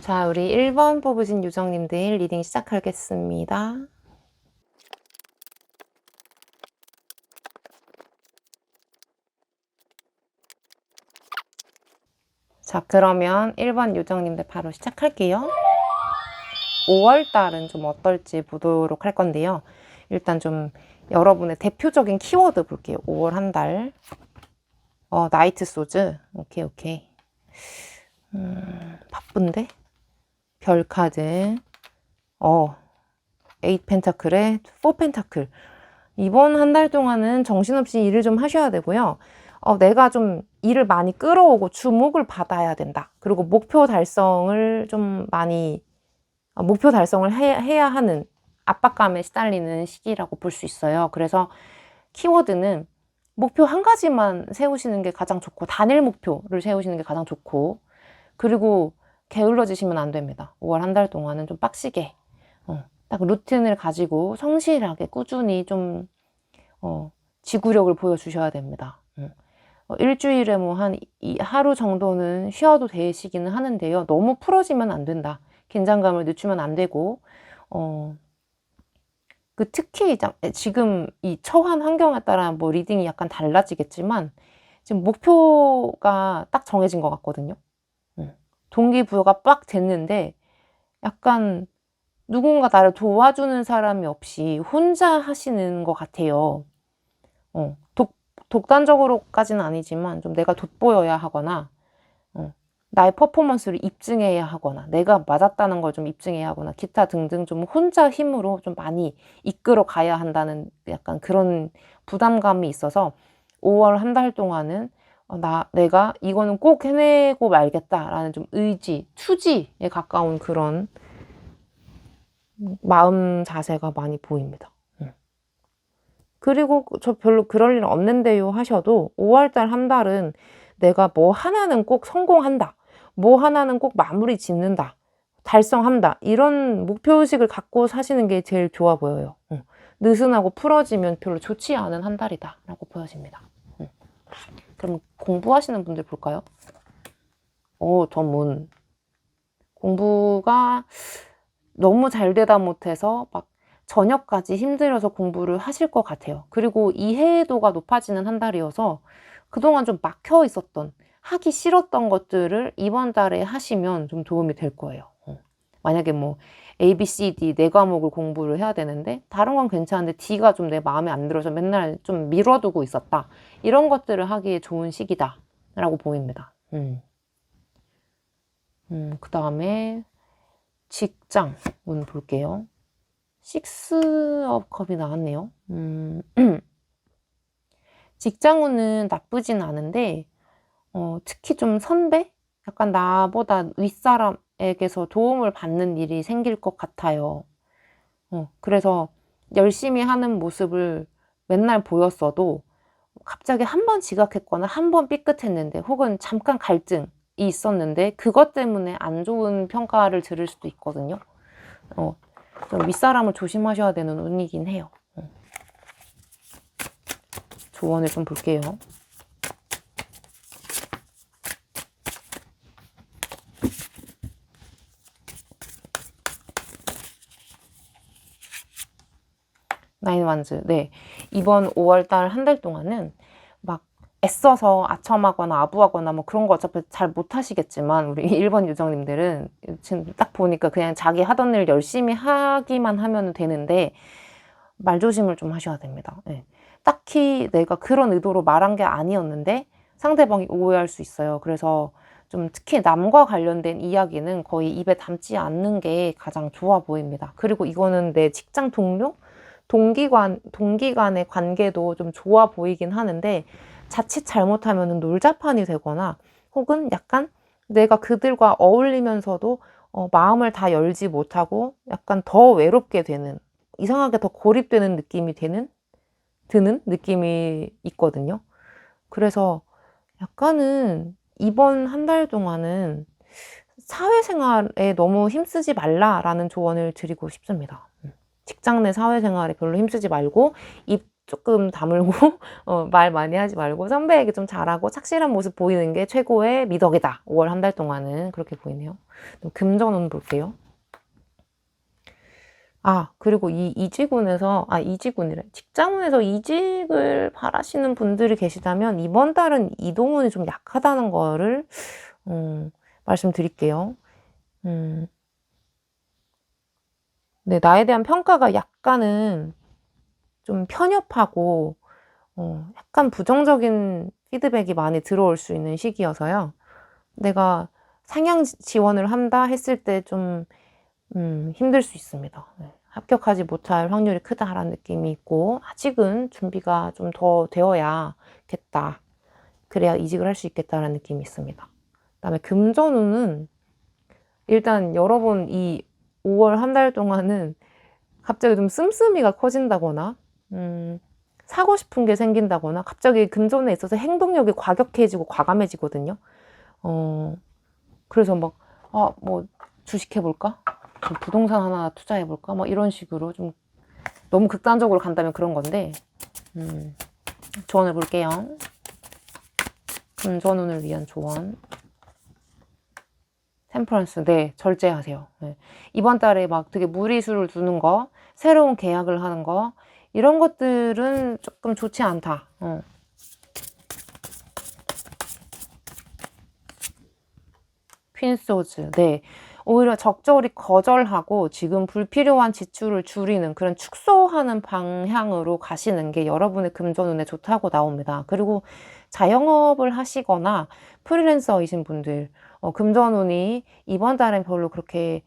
자, 우리 1번 뽑으신 요정님들 리딩 시작하겠습니다. 자, 그러면 1번 요정님들 바로 시작할게요. 5월달은 좀 어떨지 보도록 할 건데요. 일단 좀 여러분의 대표적인 키워드 볼게요. 5월 한 달. 나이트 소즈. 오케이. 바쁜데? 별 카드. 8 펜타클에 4 펜타클. 이번 한 달 동안은 정신없이 일을 좀 하셔야 되고요. 내가 좀 일을 많이 끌어오고 주목을 받아야 된다. 그리고 목표 달성을 좀 많이 목표 달성을 해야 하는 압박감에 시달리는 시기라고 볼 수 있어요. 그래서 키워드는 목표 한 가지만 세우시는 게 가장 좋고, 단일 목표를 세우시는 게 가장 좋고, 그리고 게을러지시면 안 됩니다. 5월 한 달 동안은 좀 빡시게 딱 루틴을 가지고 성실하게 꾸준히 좀 지구력을 보여주셔야 됩니다. 일주일에 뭐 한 하루 정도는 쉬어도 되시기는 하는데요. 너무 풀어지면 안 된다. 긴장감을 늦추면 안 되고, 특히 지금 이 처한 환경에 따라 뭐 리딩이 약간 달라지겠지만, 지금 목표가 딱 정해진 것 같거든요. 동기부여가 빡 됐는데, 약간 누군가 나를 도와주는 사람이 없이 혼자 하시는 것 같아요. 독단적으로까지는 아니지만 좀 내가 돋보여야 하거나, 나의 퍼포먼스를 입증해야 하거나, 내가 맞았다는 걸 좀 입증해야 하거나, 기타 등등 좀 혼자 힘으로 좀 많이 이끌어 가야 한다는 약간 그런 부담감이 있어서 5월 한 달 동안은 내가 이거는 꼭 해내고 말겠다라는 좀 의지, 투지에 가까운 그런 마음 자세가 많이 보입니다. 그리고 저 별로 그럴 일은 없는데요 하셔도 5월달 한 달은 내가 뭐 하나는 꼭 성공한다, 뭐 하나는 꼭 마무리 짓는다, 달성한다, 이런 목표의식을 갖고 사시는 게 제일 좋아 보여요. 느슨하고 풀어지면 별로 좋지 않은 한 달이다 라고 보여집니다. 그럼 공부하시는 분들 볼까요? 전문. 공부가 너무 잘 되다 못해서 막 저녁까지 힘들어서 공부를 하실 것 같아요. 그리고 이해도가 높아지는 한 달이어서 그동안 좀 막혀 있었던, 하기 싫었던 것들을 이번 달에 하시면 좀 도움이 될 거예요. 만약에 뭐 A, B, C, D 네 과목을 공부를 해야 되는데 다른 건 괜찮은데 D가 좀 내 마음에 안 들어서 맨날 좀 미뤄두고 있었다. 이런 것들을 하기에 좋은 시기다 라고 보입니다. 그 다음에 직장운 볼게요. 식스 업 컵이 나왔네요. 직장운은 나쁘진 않은데 특히 좀 선배? 약간 나보다 윗사람에게서 도움을 받는 일이 생길 것 같아요. 그래서 열심히 하는 모습을 맨날 보였어도 갑자기 한 번 지각했거나 한 번 삐끗했는데 혹은 잠깐 갈등이 있었는데 그것 때문에 안 좋은 평가를 들을 수도 있거든요. 좀 윗사람을 조심하셔야 되는 운이긴 해요. 조언을 좀 볼게요. 나인 완즈. 네. 이번 5월달 한 달 동안은 막 애써서 아첨하거나 아부하거나 뭐 그런 거 어차피 잘 못하시겠지만 우리 1번 요정님들은 지금 딱 보니까 그냥 자기 하던 일 열심히 하기만 하면 되는데 말조심을 좀 하셔야 됩니다. 네. 딱히 내가 그런 의도로 말한 게 아니었는데 상대방이 오해할 수 있어요. 그래서 좀 특히 남과 관련된 이야기는 거의 입에 담지 않는 게 가장 좋아 보입니다. 그리고 이거는 내 직장 동료? 동기 간의 관계도 좀 좋아 보이긴 하는데 자칫 잘못하면 놀자판이 되거나 혹은 약간 내가 그들과 어울리면서도 마음을 다 열지 못하고 약간 더 외롭게 되는, 이상하게 더 고립되는 느낌이 드는 느낌이 있거든요. 그래서 약간은 이번 한 달 동안은 사회생활에 너무 힘쓰지 말라라는 조언을 드리고 싶습니다. 직장 내 사회생활에 별로 힘쓰지 말고 입 조금 다물고 말 많이 하지 말고 선배에게 좀 잘하고 착실한 모습 보이는 게 최고의 미덕이다. 5월 한 달 동안은 그렇게 보이네요. 금전운 볼게요. 그리고 이지군이래. 직장운에서 이직을 바라시는 분들이 계시다면 이번 달은 이동운이 좀 약하다는 거를 말씀드릴게요. 네, 나에 대한 평가가 약간은 좀 편협하고 약간 부정적인 피드백이 많이 들어올 수 있는 시기여서요. 내가 상향 지원을 한다 했을 때 좀 힘들 수 있습니다. 네, 합격하지 못할 확률이 크다라는 느낌이 있고 아직은 준비가 좀 더 되어야겠다. 그래야 이직을 할 수 있겠다라는 느낌이 있습니다. 그다음에 금전운은 일단 여러분 이 5월 한 달 동안은 갑자기 좀 씀씀이가 커진다거나 사고 싶은 게 생긴다거나 갑자기 금전에 있어서 행동력이 과격해지고 과감해지거든요. 그래서 막 뭐 주식해볼까? 부동산 하나 투자해볼까? 뭐 이런 식으로 좀 너무 극단적으로 간다면 그런 건데 조언을 볼게요. 금전운을 위한 조언. 템퍼런스, 네, 절제하세요. 네. 이번 달에 막 되게 무리수를 두는 거, 새로운 계약을 하는 거, 이런 것들은 조금 좋지 않다. 퀸소즈, 네. 오히려 적절히 거절하고 지금 불필요한 지출을 줄이는 그런 축소하는 방향으로 가시는 게 여러분의 금전운에 좋다고 나옵니다. 그리고 자영업을 하시거나 프리랜서이신 분들, 금전운이 이번 달엔 별로 그렇게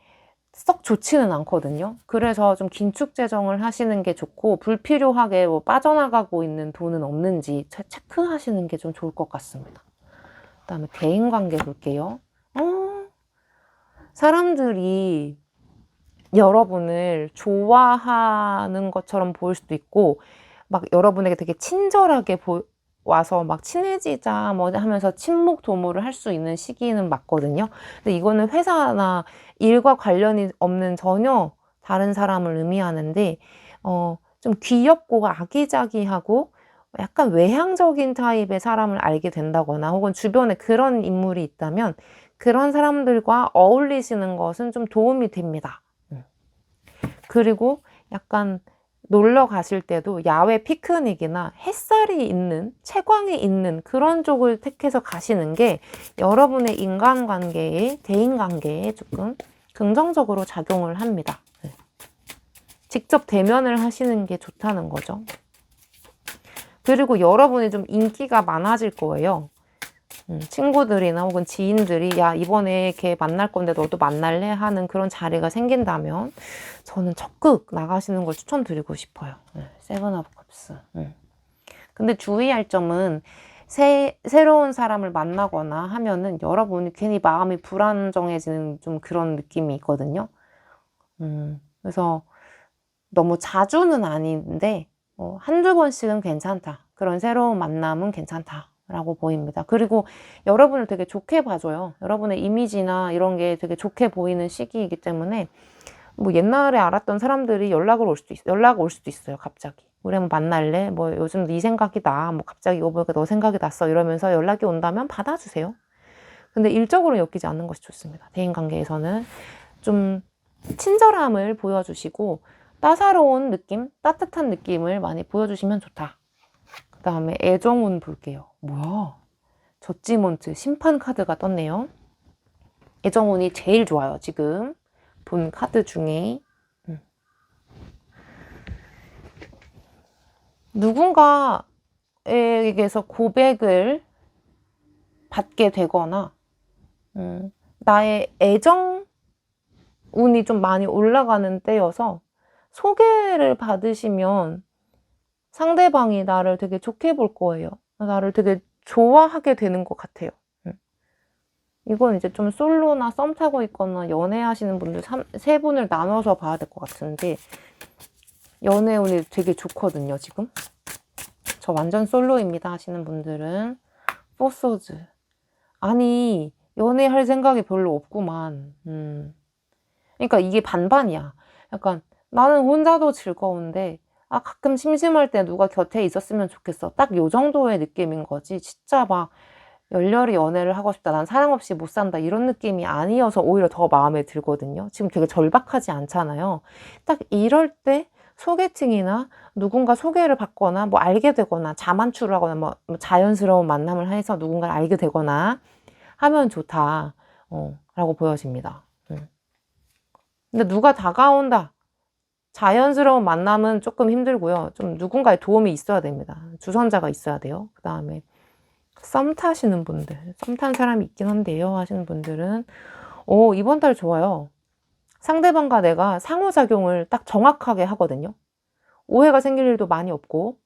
썩 좋지는 않거든요. 그래서 좀 긴축 재정을 하시는 게 좋고 불필요하게 뭐 빠져나가고 있는 돈은 없는지 체크하시는 게 좀 좋을 것 같습니다. 그다음에 대인관계 볼게요. 사람들이 여러분을 좋아하는 것처럼 보일 수도 있고 막 여러분에게 되게 친절하게 와서 막 친해지자 뭐 하면서 친목 도모를 할 수 있는 시기는 맞거든요. 근데 이거는 회사나 일과 관련이 없는 전혀 다른 사람을 의미하는데 좀 귀엽고 아기자기하고 약간 외향적인 타입의 사람을 알게 된다거나 혹은 주변에 그런 인물이 있다면 그런 사람들과 어울리시는 것은 좀 도움이 됩니다. 그리고 약간 놀러 가실 때도 야외 피크닉이나 햇살이 있는, 채광이 있는 그런 쪽을 택해서 가시는 게 여러분의 인간관계에, 대인관계에 조금 긍정적으로 작용을 합니다. 직접 대면을 하시는 게 좋다는 거죠. 그리고 여러분이 좀 인기가 많아질 거예요. 친구들이나 혹은 지인들이 야 이번에 걔 만날 건데 너도 만날래? 하는 그런 자리가 생긴다면 저는 적극 나가시는 걸 추천드리고 싶어요. 세븐 오브 컵스. 근데 주의할 점은 새로운 사람을 만나거나 하면은 여러분이 괜히 마음이 불안정해지는 좀 그런 느낌이 있거든요. 그래서 너무 자주는 아닌데 한두 번씩은 괜찮다. 그런 새로운 만남은 괜찮다. 라고 보입니다. 그리고 여러분을 되게 좋게 봐줘요. 여러분의 이미지나 이런 게 되게 좋게 보이는 시기이기 때문에 뭐 옛날에 알았던 사람들이 연락 올 수도 있어요. 갑자기. 우리 한번 만날래? 뭐 요즘 네 생각이 나. 뭐 갑자기 이거 보니까 너 생각이 났어. 이러면서 연락이 온다면 받아주세요. 근데 일적으로 엮이지 않는 것이 좋습니다. 대인관계에서는 좀 친절함을 보여주시고 따사로운 느낌, 따뜻한 느낌을 많이 보여주시면 좋다. 그 다음에 애정운 볼게요. 뭐야? 저지먼트 심판 카드가 떴네요. 애정운이 제일 좋아요. 지금 본 카드 중에. 누군가에게서 고백을 받게 되거나 나의 애정 운이 좀 많이 올라가는 때여서 소개를 받으시면 상대방이 나를 되게 좋게 볼 거예요. 나를 되게 좋아하게 되는 것 같아요. 이건 이제 좀 솔로나 썸 타고 있거나 연애하시는 분들 세 분을 나눠서 봐야 될 것 같은데 연애 운이 되게 좋거든요, 지금. 저 완전 솔로입니다 하시는 분들은 포소즈. 아니, 연애할 생각이 별로 없구만. 그러니까 이게 반반이야. 약간 나는 혼자도 즐거운데 가끔 심심할 때 누가 곁에 있었으면 좋겠어. 딱 요 정도의 느낌인 거지. 진짜 막 열렬히 연애를 하고 싶다. 난 사랑 없이 못 산다. 이런 느낌이 아니어서 오히려 더 마음에 들거든요. 지금 되게 절박하지 않잖아요. 딱 이럴 때 소개팅이나 누군가 소개를 받거나 뭐 알게 되거나 자만추를 하거나 뭐 자연스러운 만남을 해서 누군가를 알게 되거나 하면 좋다. 라고 보여집니다. 근데 누가 다가온다. 자연스러운 만남은 조금 힘들고요. 좀 누군가의 도움이 있어야 됩니다. 주선자가 있어야 돼요. 그 다음에 썸 타시는 분들, 썸 탄 사람이 있긴 한데요 하시는 분들은 이번 달 좋아요. 상대방과 내가 상호작용을 딱 정확하게 하거든요. 오해가 생길 일도 많이 없고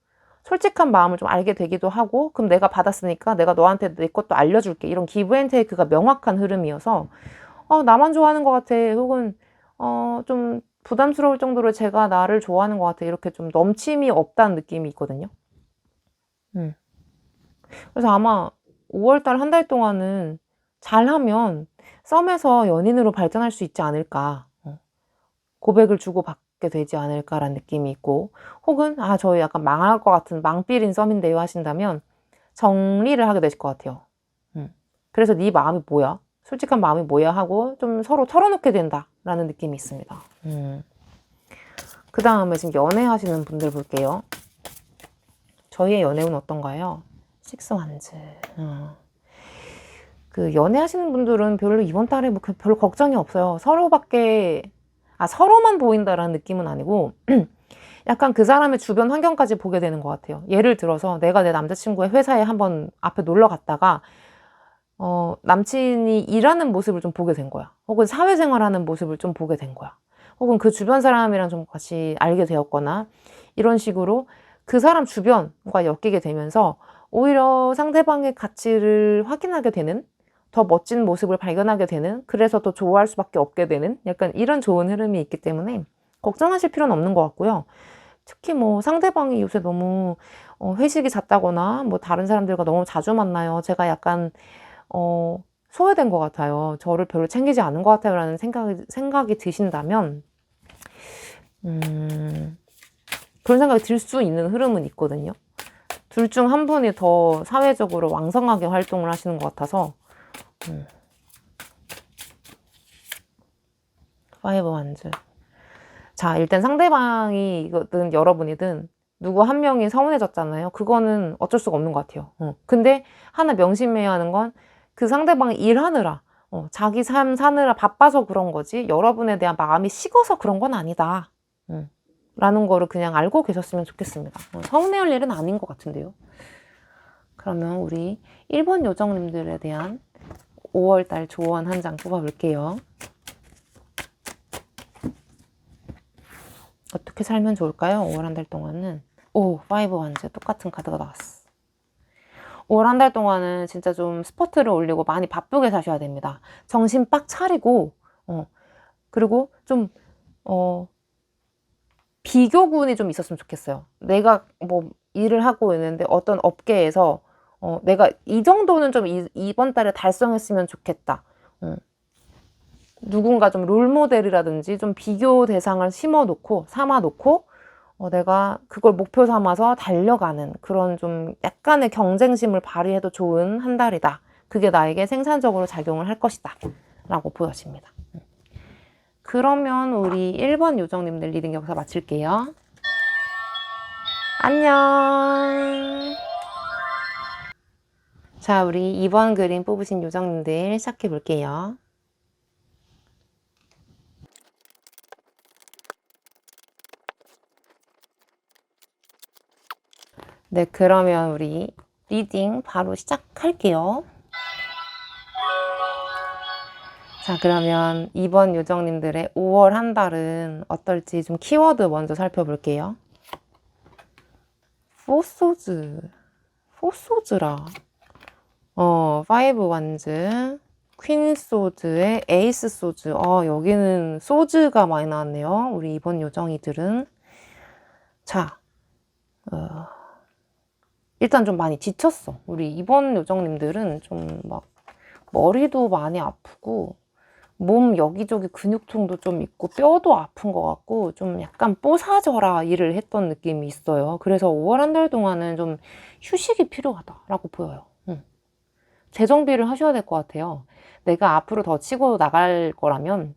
솔직한 마음을 좀 알게 되기도 하고 그럼 내가 받았으니까 내가 너한테 내 것도 알려줄게. 이런 기브 앤 테이크가 명확한 흐름이어서 나만 좋아하는 것 같아. 혹은 좀 부담스러울 정도로 제가 나를 좋아하는 것 같아. 이렇게 좀 넘침이 없다는 느낌이 있거든요. 그래서 아마 5월달 한 달 동안은 잘하면 썸에서 연인으로 발전할 수 있지 않을까. 고백을 주고받게 되지 않을까라는 느낌이 있고 혹은 저 약간 망할 것 같은 망필인 썸인데요 하신다면 정리를 하게 되실 것 같아요. 그래서 네 마음이 뭐야? 솔직한 마음이 뭐야? 하고 좀 서로 털어놓게 된다라는 느낌이 있습니다. 그 다음에 지금 연애하시는 분들 볼게요. 저희의 연애운 어떤가요? 식스 완즈. 그 연애하시는 분들은 별로 이번 달에 뭐 별로 걱정이 없어요. 서로만 보인다라는 느낌은 아니고 약간 그 사람의 주변 환경까지 보게 되는 것 같아요. 예를 들어서 내가 내 남자친구의 회사에 한번 앞에 놀러 갔다가 남친이 일하는 모습을 좀 보게 된 거야. 혹은 사회생활하는 모습을 좀 보게 된 거야. 혹은 그 주변 사람이랑 좀 같이 알게 되었거나 이런 식으로 그 사람 주변과 엮이게 되면서 오히려 상대방의 가치를 확인하게 되는 더 멋진 모습을 발견하게 되는 그래서 더 좋아할 수밖에 없게 되는 약간 이런 좋은 흐름이 있기 때문에 걱정하실 필요는 없는 것 같고요. 특히 뭐 상대방이 요새 너무 회식이 잦다거나 뭐 다른 사람들과 너무 자주 만나요. 제가 약간 소외된 것 같아요. 저를 별로 챙기지 않은 것 같아요. 라는 생각이 드신다면 그런 생각이 들 수 있는 흐름은 있거든요. 둘 중 한 분이 더 사회적으로 왕성하게 활동을 하시는 것 같아서. 파이브 원즈. 자, 일단 상대방이 이거든 여러분이든 누구 한 명이 서운해졌잖아요. 그거는 어쩔 수가 없는 것 같아요. 근데 하나 명심해야 하는 건 그 상대방이 일하느라 자기 삶 사느라 바빠서 그런 거지 여러분에 대한 마음이 식어서 그런 건 아니다. 라는 거를 그냥 알고 계셨으면 좋겠습니다. 서운해할 일은 아닌 것 같은데요. 그러면 우리 1번 요정님들에 대한 5월달 조언 한 장 뽑아볼게요. 어떻게 살면 좋을까요? 5월 한 달 동안은. 오, 파이브 원즈 똑같은 카드가 나왔어. 5월 한 달 동안은 진짜 좀 스포트를 올리고 많이 바쁘게 사셔야 됩니다. 정신 빡 차리고 그리고 좀 비교군이 좀 있었으면 좋겠어요. 내가 뭐 일을 하고 있는데 어떤 업계에서 내가 이 정도는 좀 이번 달에 달성했으면 좋겠다. 누군가 좀 롤모델이라든지 좀 비교 대상을 삼아놓고 내가 그걸 목표 삼아서 달려가는 그런 좀 약간의 경쟁심을 발휘해도 좋은 한 달이다. 그게 나에게 생산적으로 작용을 할 것이다. 라고 보여집니다. 그러면 우리 1번 요정님들 리딩 여기서 마칠게요. 안녕. 자, 우리 2번 그림 뽑으신 요정님들 시작해 볼게요. 네, 그러면 우리 리딩 바로 시작할게요. 자, 그러면 2번 요정님들의 5월 한 달은 어떨지 좀 키워드 먼저 살펴볼게요. 포소즈라. 파이브 원즈, 퀸 소즈에 에이스 소즈. 여기는 소즈가 많이 나왔네요. 우리 이번 요정이들은. 자, 일단 좀 많이 지쳤어. 우리 이번 요정님들은 좀 막 머리도 많이 아프고 몸 여기저기 근육통도 좀 있고 뼈도 아픈 것 같고 좀 약간 뽀사져라 일을 했던 느낌이 있어요. 그래서 5월 한 달 동안은 좀 휴식이 필요하다라고 보여요. 재정비를 하셔야 될 것 같아요. 내가 앞으로 더 치고 나갈 거라면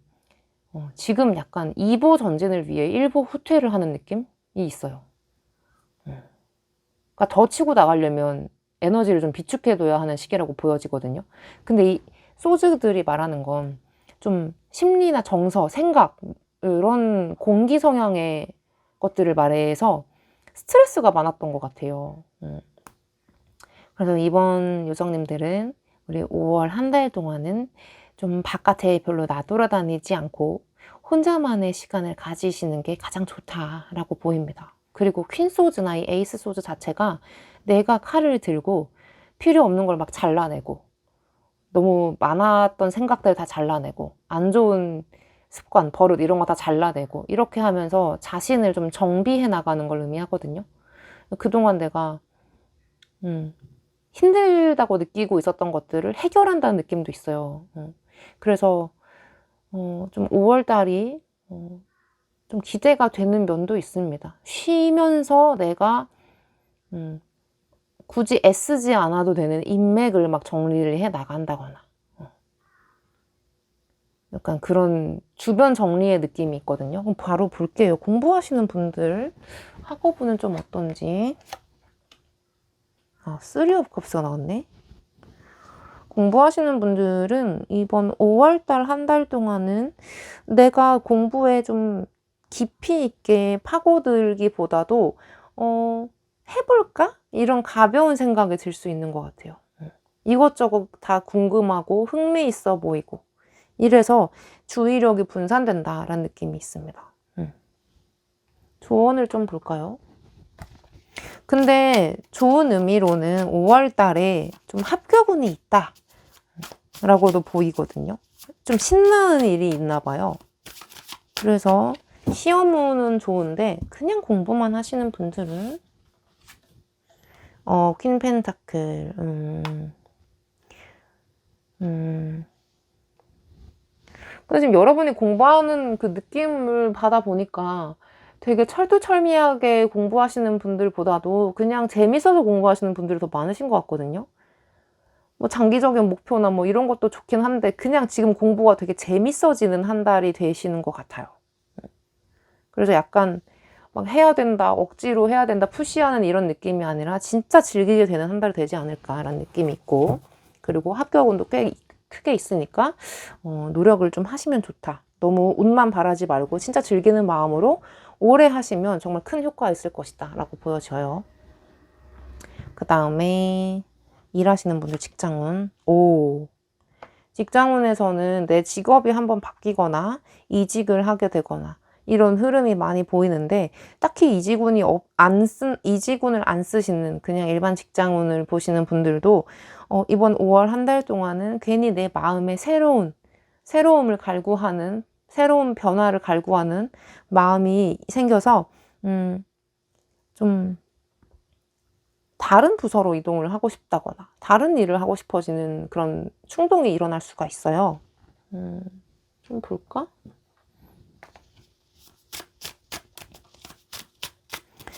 지금 약간 2보 전진을 위해 1보 후퇴를 하는 느낌이 있어요. 그러니까 더 치고 나가려면 에너지를 좀 비축해둬야 하는 시기라고 보여지거든요. 근데 이 소즈들이 말하는 건 좀 심리나 정서, 생각 이런 공기 성향의 것들을 말해서 스트레스가 많았던 것 같아요. 그래서 이번 요정님들은 우리 5월 한 달 동안은 좀 바깥에 별로 나돌아다니지 않고 혼자만의 시간을 가지시는 게 가장 좋다라고 보입니다. 그리고 퀸 소즈나 이 에이스 소즈 자체가 내가 칼을 들고 필요 없는 걸 막 잘라내고 너무 많았던 생각들 다 잘라내고 안 좋은 습관, 버릇 이런 거 다 잘라내고 이렇게 하면서 자신을 좀 정비해 나가는 걸 의미하거든요. 그동안 내가 힘들다고 느끼고 있었던 것들을 해결한다는 느낌도 있어요. 그래서 좀 5월달이 좀 기대가 되는 면도 있습니다. 쉬면서 내가 굳이 애쓰지 않아도 되는 인맥을 막 정리를 해 나간다거나 약간 그런 주변 정리의 느낌이 있거든요. 그럼 바로 볼게요. 공부하시는 분들 학업은 좀 어떤지. 쓰리 오브 컵스가 나왔네. 공부하시는 분들은 이번 5월달 한 달 동안은 내가 공부에 좀 깊이 있게 파고들기보다도 해볼까? 이런 가벼운 생각이 들 수 있는 것 같아요. 이것저것 다 궁금하고 흥미있어 보이고 이래서 주의력이 분산된다라는 느낌이 있습니다. 조언을 좀 볼까요? 근데 좋은 의미로는 5월 달에 좀 합격운이 있다 라고도 보이거든요. 좀 신나는 일이 있나 봐요. 그래서 시험운은 좋은데 그냥 공부만 하시는 분들은 퀸 펜타클 근데 지금 여러분이 공부하는 그 느낌을 받아보니까 되게 철두철미하게 공부하시는 분들보다도 그냥 재밌어서 공부하시는 분들이 더 많으신 것 같거든요. 뭐 장기적인 목표나 뭐 이런 것도 좋긴 한데 그냥 지금 공부가 되게 재밌어지는 한 달이 되시는 것 같아요. 그래서 약간 막 해야 된다, 억지로 해야 된다, 푸시하는 이런 느낌이 아니라 진짜 즐기게 되는 한 달이 되지 않을까라는 느낌이 있고, 그리고 합격운도 꽤 크게 있으니까 노력을 좀 하시면 좋다. 너무 운만 바라지 말고 진짜 즐기는 마음으로 오래 하시면 정말 큰 효과가 있을 것이다 라고 보여져요. 그 다음에 일하시는 분들 직장운. 직장운에서는 내 직업이 한번 바뀌거나 이직을 하게 되거나 이런 흐름이 많이 보이는데, 딱히 이직운을 안 쓰시는 그냥 일반 직장운을 보시는 분들도 이번 5월 한 달 동안은 괜히 내 마음에 새로움을 갈구하는, 새로운 변화를 갈구하는 마음이 생겨서 좀 다른 부서로 이동을 하고 싶다거나 다른 일을 하고 싶어지는 그런 충동이 일어날 수가 있어요. 좀 볼까?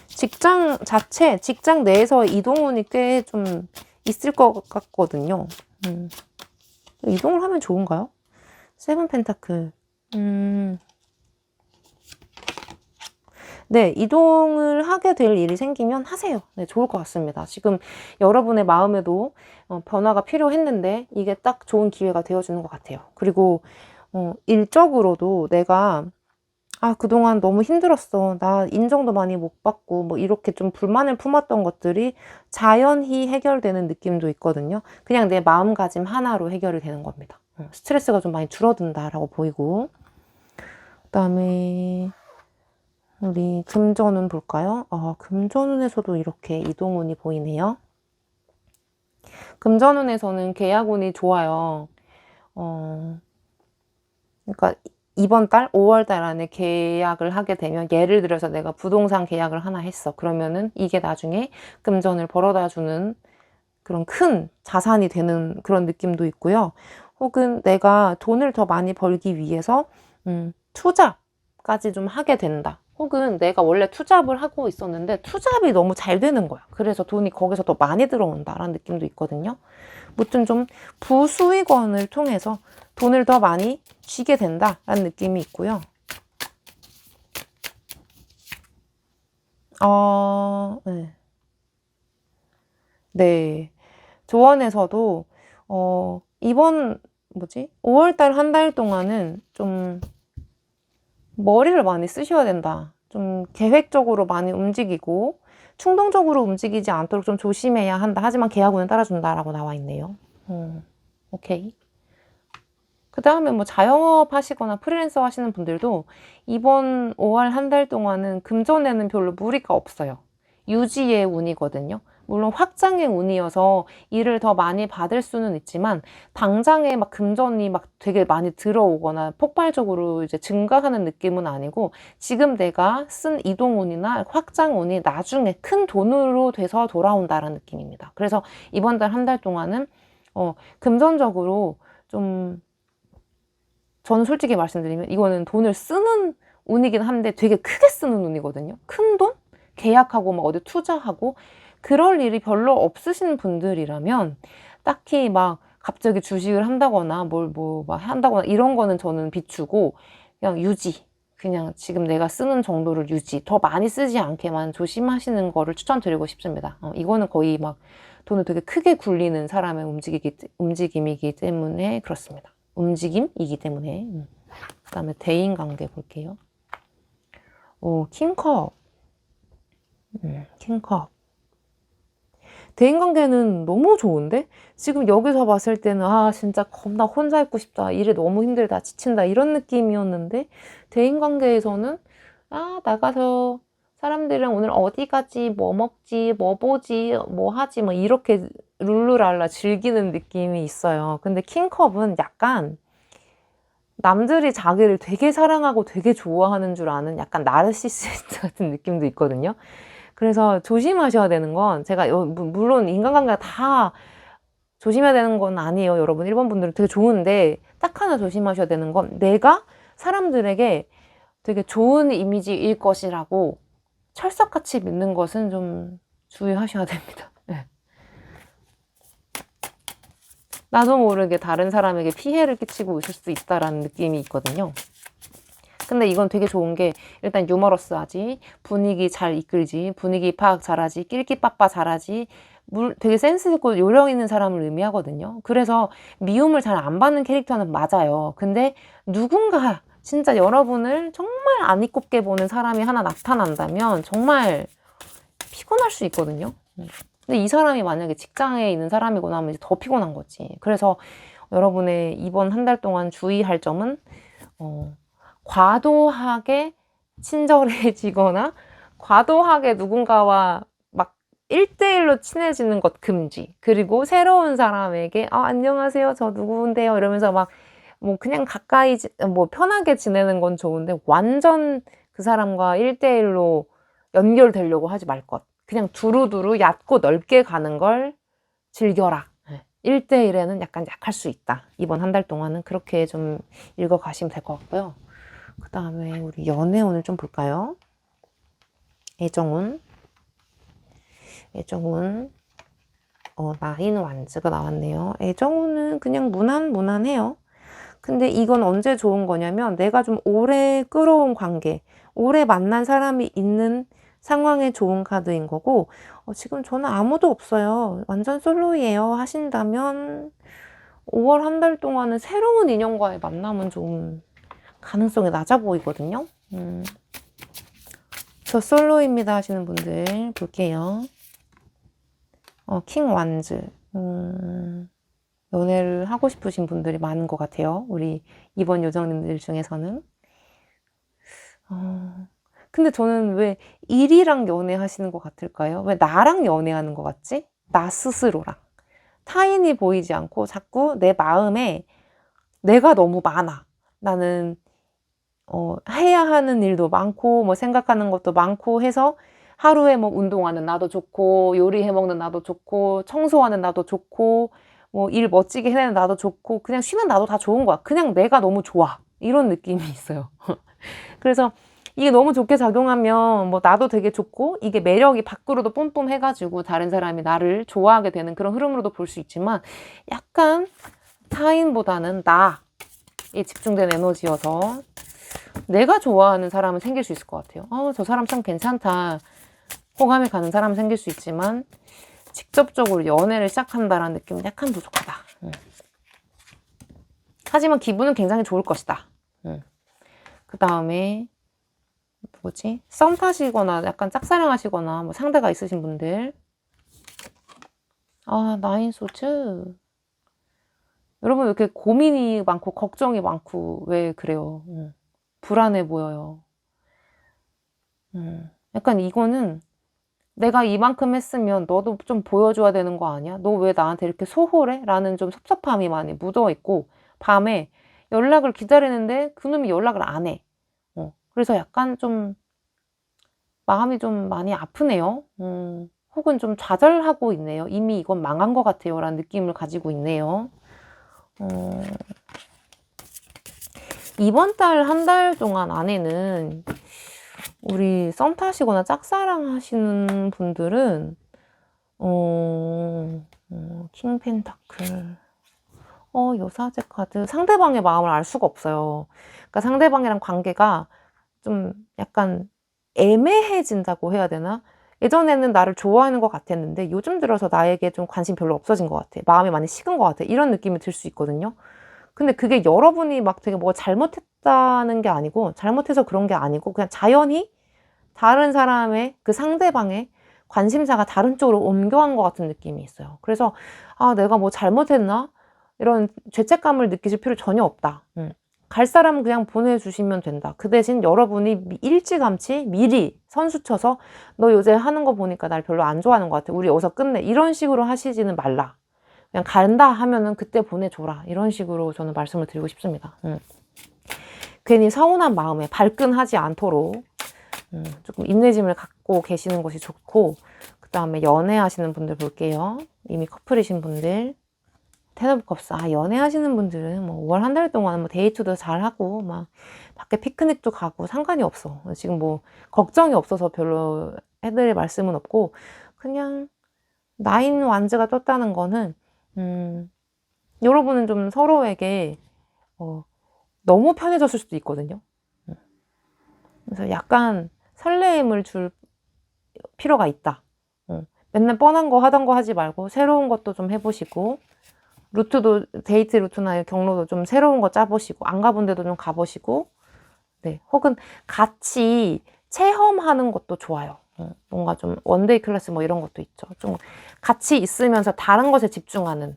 직장 내에서 이동운이 꽤 좀 있을 것 같거든요. 이동을 하면 좋은가요? 세븐 펜타클. 네, 이동을 하게 될 일이 생기면 하세요. 네, 좋을 것 같습니다. 지금 여러분의 마음에도 변화가 필요했는데 이게 딱 좋은 기회가 되어주는 것 같아요. 그리고 일적으로도 내가 그동안 너무 힘들었어. 나 인정도 많이 못 받고 뭐 이렇게 좀 불만을 품었던 것들이 자연히 해결되는 느낌도 있거든요. 그냥 내 마음가짐 하나로 해결이 되는 겁니다. 스트레스가 좀 많이 줄어든다라고 보이고, 그다음에 우리 금전운 볼까요? 금전운에서도 이렇게 이동운이 보이네요. 금전운에서는 계약운이 좋아요. 그러니까 이번 달 5월 달 안에 계약을 하게 되면, 예를 들어서 내가 부동산 계약을 하나 했어. 그러면은 이게 나중에 금전을 벌어다 주는 그런 큰 자산이 되는 그런 느낌도 있고요. 혹은 내가 돈을 더 많이 벌기 위해서 투자까지 좀 하게 된다. 혹은 내가 원래 투잡을 하고 있었는데 투잡이 너무 잘 되는 거야. 그래서 돈이 거기서 더 많이 들어온다라는 느낌도 있거든요. 무튼 좀 부수익원을 통해서 돈을 더 많이 쥐게 된다라는 느낌이 있고요. 네. 조언에서도 이번 5월달 한 달 동안은 좀 머리를 많이 쓰셔야 된다. 좀 계획적으로 많이 움직이고 충동적으로 움직이지 않도록 좀 조심해야 한다. 하지만 계약운은 따라준다라고 나와 있네요. 오케이. 그 다음에 뭐 자영업 하시거나 프리랜서 하시는 분들도 이번 5월 한 달 동안은 금전에는 별로 무리가 없어요. 유지의 운이거든요. 물론 확장의 운이어서 일을 더 많이 받을 수는 있지만 당장에 막 금전이 막 되게 많이 들어오거나 폭발적으로 이제 증가하는 느낌은 아니고, 지금 내가 쓴 이동운이나 확장운이 나중에 큰 돈으로 돼서 돌아온다라는 느낌입니다. 그래서 이번 달 한 달 동안은 금전적으로 좀, 저는 솔직히 말씀드리면 이거는 돈을 쓰는 운이긴 한데 되게 크게 쓰는 운이거든요. 큰 돈? 계약하고 막 어디 투자하고 그럴 일이 별로 없으신 분들이라면 딱히 막 갑자기 주식을 한다거나 막 한다거나 이런 거는 저는 비추고 그냥 유지, 그냥 지금 내가 쓰는 정도를 유지, 더 많이 쓰지 않게만 조심하시는 거를 추천드리고 싶습니다. 이거는 거의 막 돈을 되게 크게 굴리는 사람의 움직임이기 때문에 그렇습니다. 움직임이기 때문에. 그 다음에 대인관계 볼게요. 킹컵. 킹컵. 대인관계는 너무 좋은데? 지금 여기서 봤을 때는 진짜 겁나 혼자 있고 싶다, 일이 너무 힘들다, 지친다 이런 느낌이었는데, 대인관계에서는 나가서 사람들이랑 오늘 어디 가지, 뭐 먹지, 뭐 보지, 뭐 하지, 뭐 이렇게 룰루랄라 즐기는 느낌이 있어요. 근데 킹컵은 약간 남들이 자기를 되게 사랑하고 되게 좋아하는 줄 아는 약간 나르시시스트 같은 느낌도 있거든요. 그래서 조심하셔야 되는 건, 제가 물론 인간관계가 다 조심해야 되는 건 아니에요. 여러분 1번 분들은 되게 좋은데 딱 하나 조심하셔야 되는 건, 내가 사람들에게 되게 좋은 이미지일 것이라고 철석같이 믿는 것은 좀 주의하셔야 됩니다. 네. 나도 모르게 다른 사람에게 피해를 끼치고 있을 수 있다라는 느낌이 있거든요. 근데 이건 되게 좋은 게 일단 유머러스하지, 분위기 잘 이끌지, 분위기 파악 잘하지, 낄끼빠빠 잘하지, 되게 센스 있고 요령 있는 사람을 의미하거든요. 그래서 미움을 잘 안 받는 캐릭터는 맞아요. 근데 누군가 진짜 여러분을 정말 안 이꼽게 보는 사람이 하나 나타난다면 정말 피곤할 수 있거든요. 근데 이 사람이 만약에 직장에 있는 사람이거나 하면 이제 더 피곤한 거지. 그래서 여러분의 이번 한 달 동안 주의할 점은 과도하게 친절해지거나 과도하게 누군가와 막 1대1로 친해지는 것 금지. 그리고 새로운 사람에게 안녕하세요, 저 누구인데요 이러면서 막 뭐 그냥 가까이 뭐 편하게 지내는 건 좋은데 완전 그 사람과 1대1로 연결되려고 하지 말 것. 그냥 두루두루 얕고 넓게 가는 걸 즐겨라. 1대1에는 약간 약할 수 있다. 이번 한 달 동안은 그렇게 좀 읽어가시면 될 것 같고요. 그 다음에 우리 연애운을 좀 볼까요? 애정운. 나인 완즈가 나왔네요. 애정운은 그냥 무난무난해요. 근데 이건 언제 좋은 거냐면 내가 좀 오래 끌어온 관계, 오래 만난 사람이 있는 상황에 좋은 카드인 거고 지금 저는 아무도 없어요. 완전 솔로예요 하신다면 5월 한 달 동안은 새로운 인연과의 만남은 좀 가능성이 낮아 보이거든요. 저 솔로입니다 하시는 분들 볼게요. 킹 완즈. 연애를 하고 싶으신 분들이 많은 것 같아요. 우리 이번 요정님들 중에서는. 근데 저는 왜 일이랑 연애하시는 것 같을까요? 왜 나랑 연애하는 것 같지? 나 스스로랑. 타인이 보이지 않고 자꾸 내 마음에 내가 너무 많아. 나는 해야 하는 일도 많고 뭐 생각하는 것도 많고 해서 하루에 뭐 운동하는 나도 좋고 요리해 먹는 나도 좋고 청소하는 나도 좋고 뭐 일 멋지게 해내는 나도 좋고 그냥 쉬는 나도 다 좋은 거야. 그냥 내가 너무 좋아. 이런 느낌이 있어요. 그래서 이게 너무 좋게 작용하면 뭐 나도 되게 좋고 이게 매력이 밖으로도 뿜뿜 해가지고 다른 사람이 나를 좋아하게 되는 그런 흐름으로도 볼 수 있지만 약간 타인보다는 나에 집중된 에너지여서 내가 좋아하는 사람은 생길 수 있을 것 같아요. 저 사람 참 괜찮다. 호감이 가는 사람은 생길 수 있지만 직접적으로 연애를 시작한다라는 느낌은 약간 부족하다. 하지만 기분은 굉장히 좋을 것이다. 그 다음에 뭐지? 썸 타시거나 약간 짝사랑하시거나 뭐 상대가 있으신 분들. 나인 소츠. 여러분 왜 이렇게 고민이 많고 걱정이 많고 왜 그래요? 불안해 보여요. 약간 이거는 내가 이만큼 했으면 너도 좀 보여줘야 되는 거 아니야? 너 왜 나한테 이렇게 소홀해? 라는 좀 섭섭함이 많이 묻어있고 밤에 연락을 기다리는데 그놈이 연락을 안 해. 그래서 약간 좀 마음이 좀 많이 아프네요. 혹은 좀 좌절하고 있네요. 이미 이건 망한 것 같아요. 라는 느낌을 가지고 있네요. 이번 달 한 달 동안 안에는 우리 썸 타시거나 짝사랑 하시는 분들은 킹 펜타클 여사제 카드 상대방의 마음을 알 수가 없어요. 그러니까 상대방이랑 관계가 좀 약간 애매해진다고 해야 되나? 예전에는 나를 좋아하는 것 같았는데 요즘 들어서 나에게 좀 관심 별로 없어진 것 같아. 마음이 많이 식은 것 같아. 이런 느낌이 들 수 있거든요. 근데 그게 여러분이 막 되게 뭐가 잘못했다는 게 아니고 잘못해서 그런 게 아니고 그냥 자연히 다른 사람의 그 상대방의 관심사가 다른 쪽으로 옮겨간 것 같은 느낌이 있어요. 그래서 내가 뭐 잘못했나? 이런 죄책감을 느끼실 필요 전혀 없다. 갈 사람은 그냥 보내주시면 된다. 그 대신 여러분이 일찌감치 미리 선수 쳐서 너 요새 하는 거 보니까 날 별로 안 좋아하는 것 같아. 우리 여기서 끝내. 이런 식으로 하시지는 말라. 그냥 간다 하면은 그때 보내줘라. 이런 식으로 저는 말씀을 드리고 싶습니다. 괜히 서운한 마음에 발끈하지 않도록 조금 인내심을 갖고 계시는 것이 좋고 그 다음에 연애하시는 분들 볼게요. 이미 커플이신 분들 텐 오브 컵스. 연애하시는 분들은 뭐 5월 한 달 동안 뭐 데이트도 잘하고 막 밖에 피크닉도 가고 상관이 없어. 지금 뭐 걱정이 없어서 별로 해드릴 말씀은 없고, 그냥 나인 완즈가 떴다는 거는 여러분은 좀 서로에게 너무 편해졌을 수도 있거든요. 그래서 약간 설레임을 줄 필요가 있다. 맨날 뻔한 거 하던 거 하지 말고 새로운 것도 좀 해보시고, 루트도 데이트 루트나 경로도 좀 새로운 거 짜보시고, 안 가본 데도 좀 가보시고, 네, 혹은 같이 체험하는 것도 좋아요. 뭔가 좀 원데이 클래스 뭐 이런 것도 있죠. 좀 같이 있으면서 다른 것에 집중하는,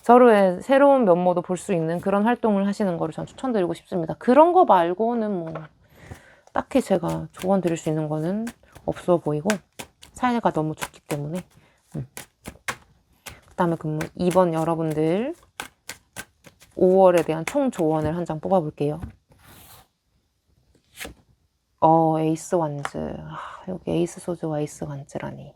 서로의 새로운 면모도 볼 수 있는 그런 활동을 하시는 거를 전 추천드리고 싶습니다. 그런 거 말고는 뭐 딱히 제가 조언 드릴 수 있는 거는 없어 보이고, 사이가 너무 좋기 때문에. 그 다음에 이번 여러분들 5월에 대한 총 조언을 한 장 뽑아볼게요. 에이스 완즈. 여기 에이스 소즈와 에이스 완즈라니.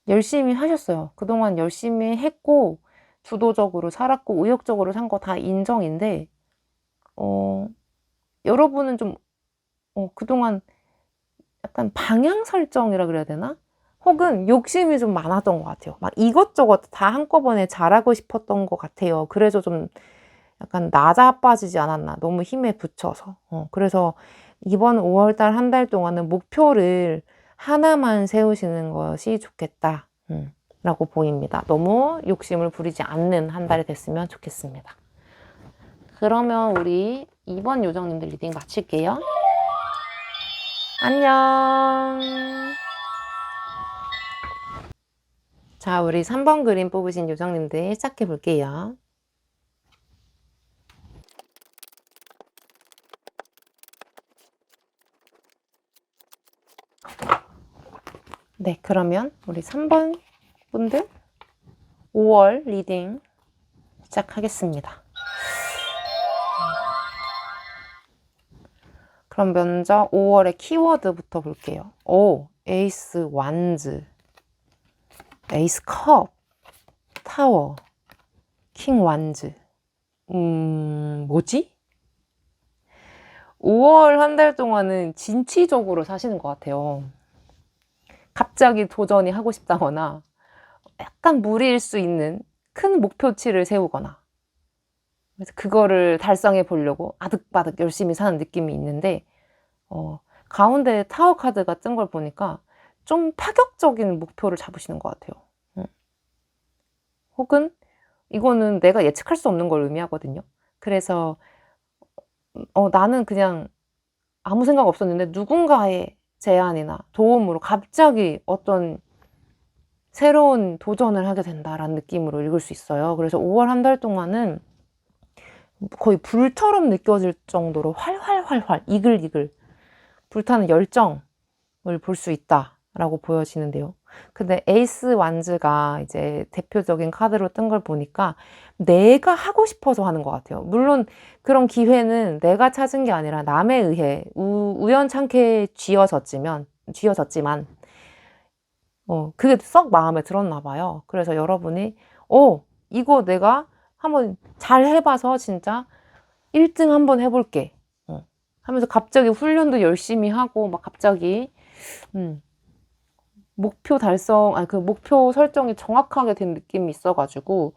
열심히 하셨어요. 그동안 열심히 했고, 주도적으로 살았고, 의욕적으로 산 거 다 인정인데, 여러분은 좀, 그동안 약간 방향 설정이라 그래야 되나? 혹은 욕심이 좀 많았던 것 같아요. 막 이것저것 다 한꺼번에 잘하고 싶었던 것 같아요. 그래서 좀 약간 낮아빠지지 않았나. 너무 힘에 붙여서. 그래서 이번 5월달 한 달 동안은 목표를 하나만 세우시는 것이 좋겠다. 라고 보입니다. 너무 욕심을 부리지 않는 한 달이 됐으면 좋겠습니다. 그러면 우리 이번 요정님들 리딩 마칠게요. 안녕. 자, 우리 3번 그림 뽑으신 요정님들 시작해 볼게요. 네, 그러면 우리 3번 분들 5월 리딩 시작하겠습니다. 그럼 먼저 5월의 키워드부터 볼게요. 에이스 완즈, 에이스 컵, 타워, 킹 완즈. 뭐지? 5월 한 달 동안은 진취적으로 사시는 것 같아요. 갑자기 도전이 하고 싶다거나, 약간 무리일 수 있는 큰 목표치를 세우거나, 그래서 그거를 달성해 보려고 아득바득 열심히 사는 느낌이 있는데, 가운데 타워 카드가 뜬 걸 보니까 좀 파격적인 목표를 잡으시는 것 같아요. 혹은 이거는 내가 예측할 수 없는 걸 의미하거든요. 그래서 나는 그냥 아무 생각 없었는데 누군가의 제안이나 도움으로 갑자기 어떤 새로운 도전을 하게 된다라는 느낌으로 읽을 수 있어요. 그래서 5월 한 달 동안은 거의 불처럼 느껴질 정도로 활활활활 이글이글 불타는 열정을 볼 수 있다라고 보여지는데요. 근데 에이스 완즈가 이제 대표적인 카드로 뜬 걸 보니까 내가 하고 싶어서 하는 것 같아요. 물론 그런 기회는 내가 찾은 게 아니라 남에 의해 우연찮게 쥐어졌지만 그게 썩 마음에 들었나 봐요. 그래서 여러분이 이거 내가 한번 잘 해봐서 진짜 1등 한번 해볼게 하면서 갑자기 훈련도 열심히 하고 막 갑자기 목표 달성, 그 목표 설정이 정확하게 된 느낌이 있어가지고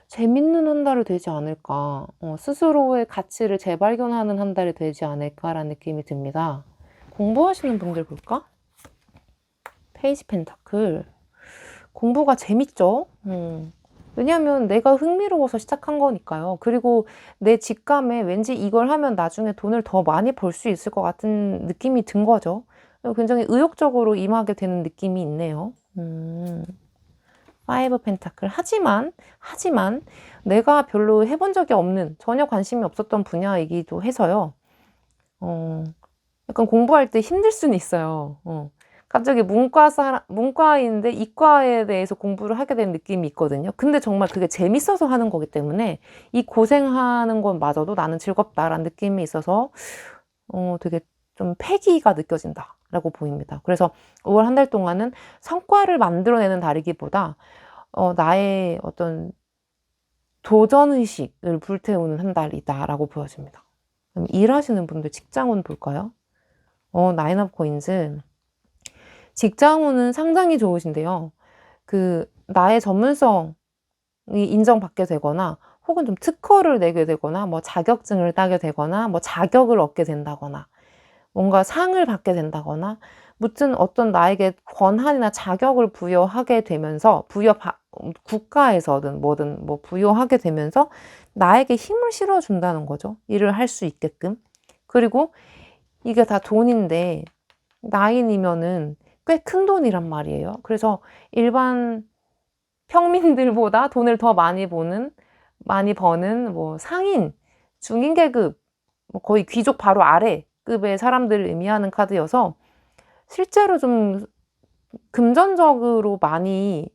재밌는 한 달이 되지 않을까, 스스로의 가치를 재발견하는 한 달이 되지 않을까라는 느낌이 듭니다. 공부하시는 분들 볼까? 페이지 펜타클. 공부가 재밌죠? 왜냐면 내가 흥미로워서 시작한 거니까요. 그리고 내 직감에 왠지 이걸 하면 나중에 돈을 더 많이 벌 수 있을 것 같은 느낌이 든 거죠. 굉장히 의욕적으로 임하게 되는 느낌이 있네요. 파이브 펜타클. 하지만 내가 별로 해본 적이 없는, 전혀 관심이 없었던 분야이기도 해서요. 약간 공부할 때 힘들 수는 있어요. 갑자기 문과인데 이과에 대해서 공부를 하게 된 느낌이 있거든요. 근데 정말 그게 재밌어서 하는 거기 때문에 이 고생하는 것마저도 나는 즐겁다라는 느낌이 있어서 되게 좀 패기가 느껴진다라고 보입니다. 그래서 5월 한 달 동안은 성과를 만들어내는 달이기보다 나의 어떤 도전의식을 불태우는 한 달이다라고 보여집니다. 그럼 일하시는 분들 직장운 볼까요? 나인 오브 코인즈. 직장운은 상당히 좋으신데요. 나의 전문성이 인정받게 되거나 혹은 좀 특허를 내게 되거나 뭐 자격증을 따게 되거나 뭐 자격을 얻게 된다거나 뭔가 상을 받게 된다거나 무튼 어떤 나에게 권한이나 자격을 부여하게 되면서 국가에서든 뭐든 뭐 부여하게 되면서 나에게 힘을 실어준다는 거죠. 일을 할 수 있게끔. 그리고 이게 다 돈인데 나인이면은 꽤 큰 돈이란 말이에요. 그래서 일반 평민들보다 돈을 더 많이 버는 뭐 상인, 중인 계급, 뭐 거의 귀족 바로 아래 급의 사람들을 의미하는 카드여서 실제로 좀 금전적으로 많이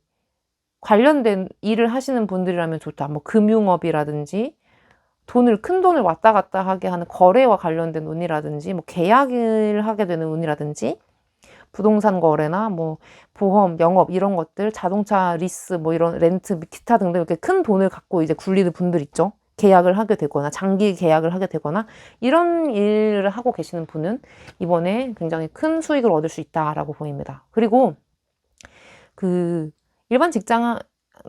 관련된 일을 하시는 분들이라면 좋다. 뭐 금융업이라든지 큰 돈을 왔다 갔다 하게 하는 거래와 관련된 운이라든지 뭐 계약을 하게 되는 운이라든지 부동산 거래나 뭐 보험, 영업 이런 것들, 자동차 리스 뭐 이런 렌트, 기타 등등 이렇게 큰 돈을 갖고 이제 굴리는 분들 있죠. 계약을 하게 되거나 장기 계약을 하게 되거나 이런 일을 하고 계시는 분은 이번에 굉장히 큰 수익을 얻을 수 있다라고 보입니다. 그리고 일반 직장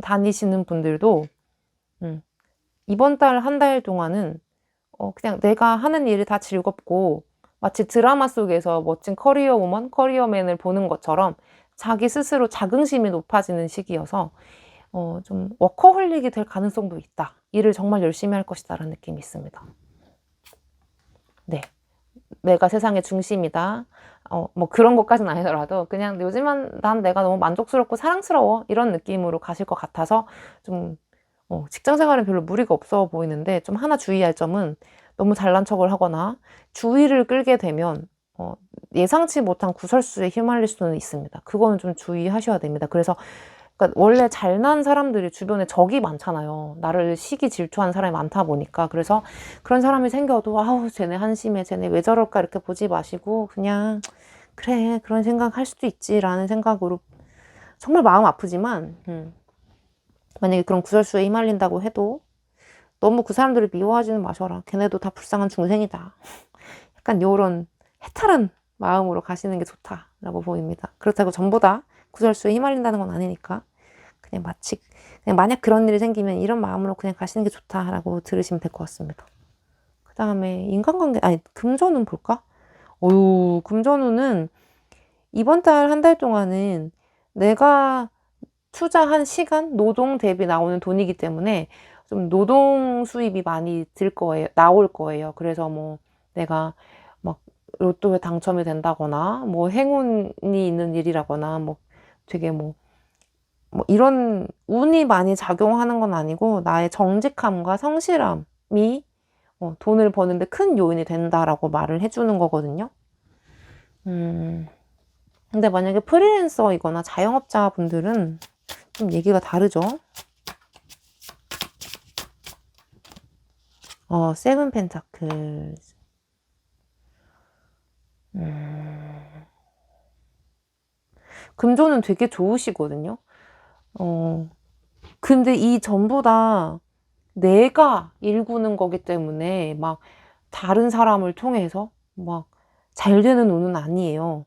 다니시는 분들도 이번 달 한 달 동안은 그냥 내가 하는 일이 다 즐겁고 마치 드라마 속에서 멋진 커리어 우먼, 커리어맨을 보는 것처럼 자기 스스로 자긍심이 높아지는 시기여서 좀 워커홀릭이 될 가능성도 있다. 일을 정말 열심히 할 것이다 라는 느낌이 있습니다. 네, 내가 세상의 중심이다. 뭐 그런 것까지는 아니더라도 그냥 요즘은 난 내가 너무 만족스럽고 사랑스러워 이런 느낌으로 가실 것 같아서 좀 직장 생활은 별로 무리가 없어 보이는데 좀 하나 주의할 점은 너무 잘난 척을 하거나 주의를 끌게 되면 예상치 못한 구설수에 휘말릴 수는 있습니다. 그거는 좀 주의하셔야 됩니다. 그래서 그러니까 원래 잘난 사람들이 주변에 적이 많잖아요. 나를 시기 질투하는 사람이 많다 보니까. 그래서 그런 사람이 생겨도 아우 쟤네 한심해, 쟤네 왜 저럴까 이렇게 보지 마시고 그냥 그래 그런 생각 할 수도 있지라는 생각으로 정말 마음 아프지만 만약에 그런 구설수에 휘말린다고 해도 너무 그 사람들을 미워하지는 마셔라. 걔네도 다 불쌍한 중생이다. 약간 요런 해탈한 마음으로 가시는 게 좋다라고 보입니다. 그렇다고 전부 다 구설수에 휘말린다는 건 아니니까 그냥 만약 그런 일이 생기면 이런 마음으로 그냥 가시는 게 좋다라고 들으시면 될 것 같습니다. 그 다음에 금전운 볼까? 금전운은 이번 달 한 달 동안은 내가 투자한 시간, 노동 대비 나오는 돈이기 때문에 좀 노동 수입이 많이 나올 거예요. 그래서 뭐 내가 막 로또에 당첨이 된다거나 뭐 행운이 있는 일이라거나 뭐 되게 뭐 이런 운이 많이 작용하는 건 아니고 나의 정직함과 성실함이 돈을 버는데 큰 요인이 된다라고 말을 해주는 거거든요. 근데 만약에 프리랜서이거나 자영업자분들은 좀 얘기가 다르죠. 세븐 펜타클. 금조는 되게 좋으시거든요. 근데 이 전부 다 내가 일구는 거기 때문에 막 다른 사람을 통해서 막 잘 되는 운은 아니에요.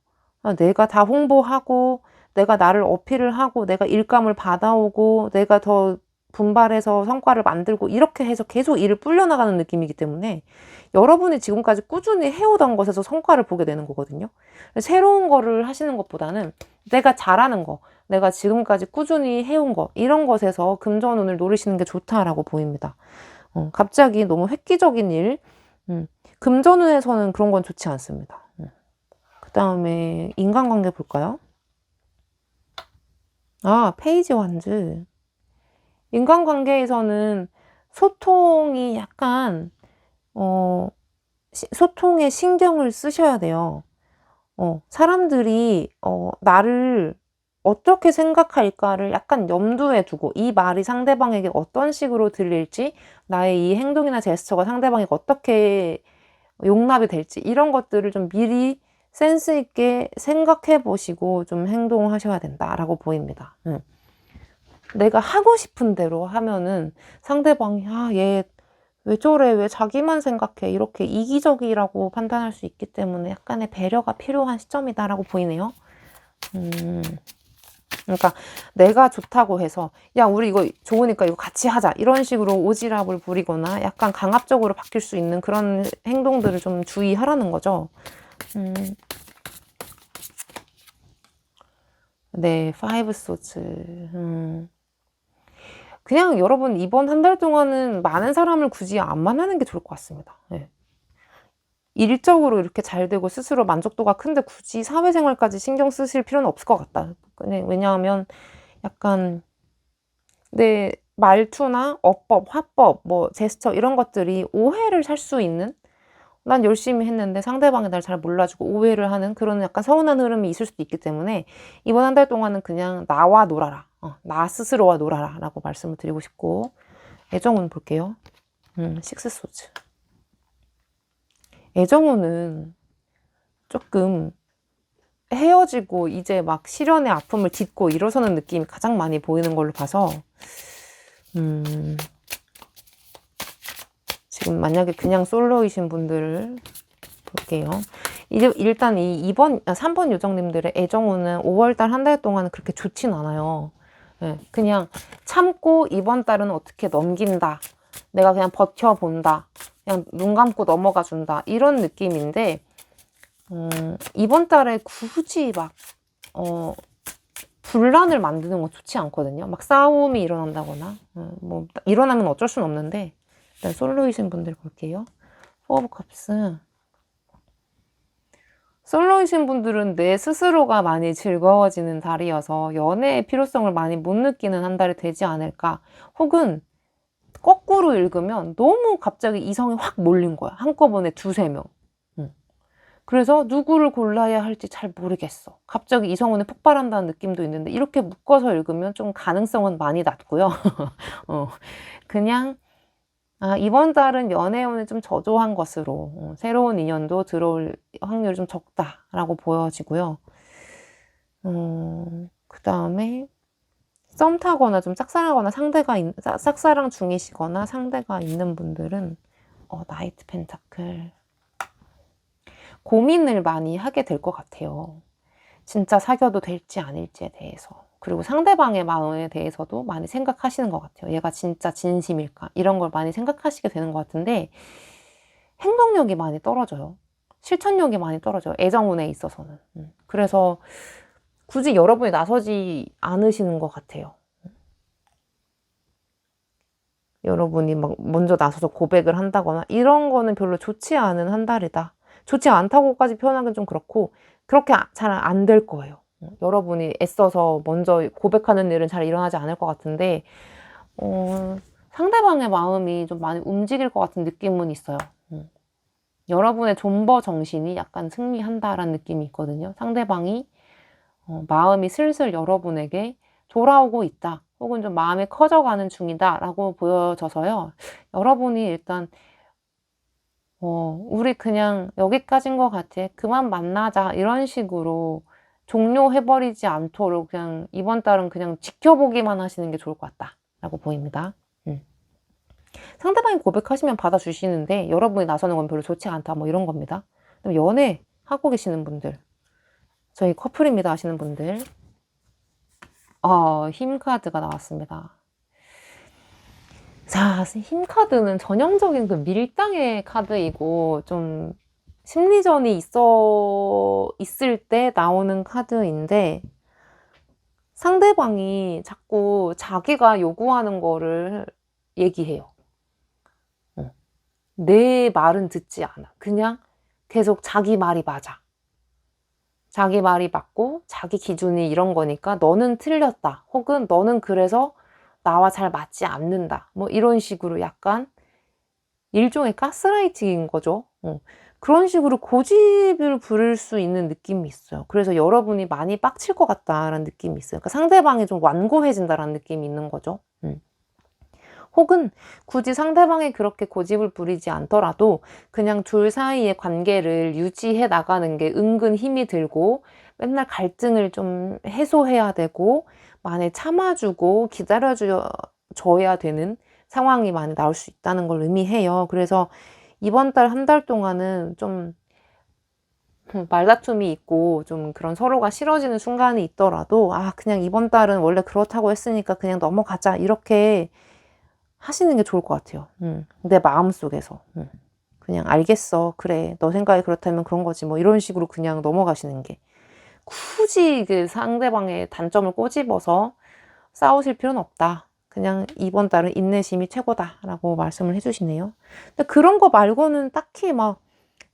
내가 다 홍보하고 내가 나를 어필을 하고 내가 일감을 받아오고 내가 더 분발해서 성과를 만들고 이렇게 해서 계속 일을 불려나가는 느낌이기 때문에 여러분이 지금까지 꾸준히 해오던 것에서 성과를 보게 되는 거거든요. 새로운 거를 하시는 것보다는 내가 잘하는 거, 내가 지금까지 꾸준히 해온 거 이런 것에서 금전운을 노리시는 게 좋다라고 보입니다. 갑자기 너무 획기적인 일, 금전운에서는 그런 건 좋지 않습니다. 그 다음에 인간관계 볼까요? 페이지 완즈. 인간관계에서는 소통이 약간 소통에 신경을 쓰셔야 돼요. 사람들이 나를 어떻게 생각할까를 약간 염두에 두고 이 말이 상대방에게 어떤 식으로 들릴지 나의 이 행동이나 제스처가 상대방에게 어떻게 용납이 될지 이런 것들을 좀 미리 센스 있게 생각해 보시고 좀 행동하셔야 된다라고 보입니다. 내가 하고 싶은 대로 하면은 상대방이 얘 왜 저래? 왜 자기만 생각해? 이렇게 이기적이라고 판단할 수 있기 때문에 약간의 배려가 필요한 시점이다라고 보이네요. 그러니까 내가 좋다고 해서 야 우리 이거 좋으니까 이거 같이 하자 이런 식으로 오지랖을 부리거나 약간 강압적으로 바뀔 수 있는 그런 행동들을 좀 주의하라는 거죠. 네, 파이브 소즈. 그냥 여러분 이번 한 달 동안은 많은 사람을 굳이 안 만나는 게 좋을 것 같습니다. 네. 일적으로 이렇게 잘 되고 스스로 만족도가 큰데 굳이 사회생활까지 신경 쓰실 필요는 없을 것 같다. 왜냐하면 약간 내 말투나 어법, 화법, 뭐 제스처 이런 것들이 오해를 살 수 있는 난 열심히 했는데 상대방이 날 잘 몰라주고 오해를 하는 그런 약간 서운한 흐름이 있을 수도 있기 때문에 이번 한 달 동안은 그냥 나와 놀아라. 나 스스로와 놀아라 라고 말씀을 드리고 싶고 애정운 볼게요. 식스 소즈. 애정운은 조금 헤어지고 이제 막 시련의 아픔을 딛고 일어서는 느낌이 가장 많이 보이는 걸로 봐서 지금 만약에 그냥 솔로이신 분들을 볼게요. 일단 3번 요정님들의 애정운은 5월달 한 달 동안 그렇게 좋진 않아요. 네, 그냥 참고 이번 달은 어떻게 넘긴다. 내가 그냥 버텨본다. 그냥 눈 감고 넘어가 준다. 이런 느낌인데 이번 달에 굳이 막 분란을 만드는 건 좋지 않거든요. 막 싸움이 일어난다거나 뭐 일어나면 어쩔 수는 없는데 일단 솔로이신 분들 볼게요. 포 오브 컵스. 솔로이신 분들은 내 스스로가 많이 즐거워지는 달이어서 연애의 필요성을 많이 못 느끼는 한 달이 되지 않을까. 혹은 거꾸로 읽으면 너무 갑자기 이성이 확 몰린 거야. 한꺼번에 두세 명. 그래서 누구를 골라야 할지 잘 모르겠어. 갑자기 이성운이 폭발한다는 느낌도 있는데 이렇게 묶어서 읽으면 좀 가능성은 많이 낮고요. 그냥 이번 달은 연애운이 좀 저조한 것으로 새로운 인연도 들어올 확률이 좀 적다라고 보여지고요. 그 다음에 썸 타거나 좀 짝사랑하거나 짝사랑 중이시거나 상대가 있는 분들은 나이트 펜타클. 고민을 많이 하게 될 것 같아요. 진짜 사귀어도 될지 아닐지에 대해서. 그리고 상대방의 마음에 대해서도 많이 생각하시는 것 같아요. 얘가 진짜 진심일까? 이런 걸 많이 생각하시게 되는 것 같은데 행동력이 많이 떨어져요. 실천력이 많이 떨어져요. 애정운에 있어서는. 그래서 굳이 여러분이 나서지 않으시는 것 같아요. 여러분이 막 먼저 나서서 고백을 한다거나 이런 거는 별로 좋지 않은 한 달이다. 좋지 않다고까지 표현하기는 좀 그렇고 그렇게 잘 안 될 거예요. 여러분이 애써서 먼저 고백하는 일은 잘 일어나지 않을 것 같은데 상대방의 마음이 좀 많이 움직일 것 같은 느낌은 있어요. 여러분의 존버 정신이 약간 승리한다라는 느낌이 있거든요. 상대방이 마음이 슬슬 여러분에게 돌아오고 있다. 혹은 좀 마음이 커져가는 중이다 라고 보여져서요. 여러분이 일단 우리 그냥 여기까지인 것 같아. 그만 만나자. 이런 식으로 종료해버리지 않도록 그냥 이번 달은 그냥 지켜보기만 하시는 게 좋을 것 같다 라고 보입니다. 상대방이 고백하시면 받아주시는데 여러분이 나서는 건 별로 좋지 않다 뭐 이런 겁니다. 연애 하고 계시는 분들, 저희 커플입니다 하시는 분들, 힘 카드가 나왔습니다. 자, 힘 카드는 전형적인 그 밀당의 카드이고 좀 심리전이 있을 때 나오는 카드인데 상대방이 자꾸 자기가 요구하는 거를 얘기해요. 내 말은 듣지 않아. 그냥 계속 자기 말이 맞아. 자기 말이 맞고 자기 기준이 이런 거니까 너는 틀렸다. 혹은 너는 그래서 나와 잘 맞지 않는다. 뭐 이런 식으로 약간 일종의 가스라이팅인 거죠. 그런 식으로 고집을 부릴 수 있는 느낌이 있어요. 그래서 여러분이 많이 빡칠 것 같다라는 느낌이 있어요. 그러니까 상대방이 좀 완고해진다라는 느낌이 있는 거죠. 혹은 굳이 상대방이 그렇게 고집을 부리지 않더라도 그냥 둘 사이의 관계를 유지해 나가는 게 은근 힘이 들고 맨날 갈등을 좀 해소해야 되고 많이 참아주고 기다려줘야 되는 상황이 많이 나올 수 있다는 걸 의미해요. 그래서 이번 달 한 달 동안은 좀 말다툼이 있고 좀 그런 서로가 싫어지는 순간이 있더라도 그냥 이번 달은 원래 그렇다고 했으니까 그냥 넘어가자 이렇게 하시는 게 좋을 것 같아요. 내 마음속에서 그냥 알겠어, 그래, 너 생각이 그렇다면 그런 거지 뭐 이런 식으로 그냥 넘어가시는 게, 굳이 그 상대방의 단점을 꼬집어서 싸우실 필요는 없다. 그냥 이번 달은 인내심이 최고다 라고 말씀을 해주시네요. 근데 그런 거 말고는 딱히 막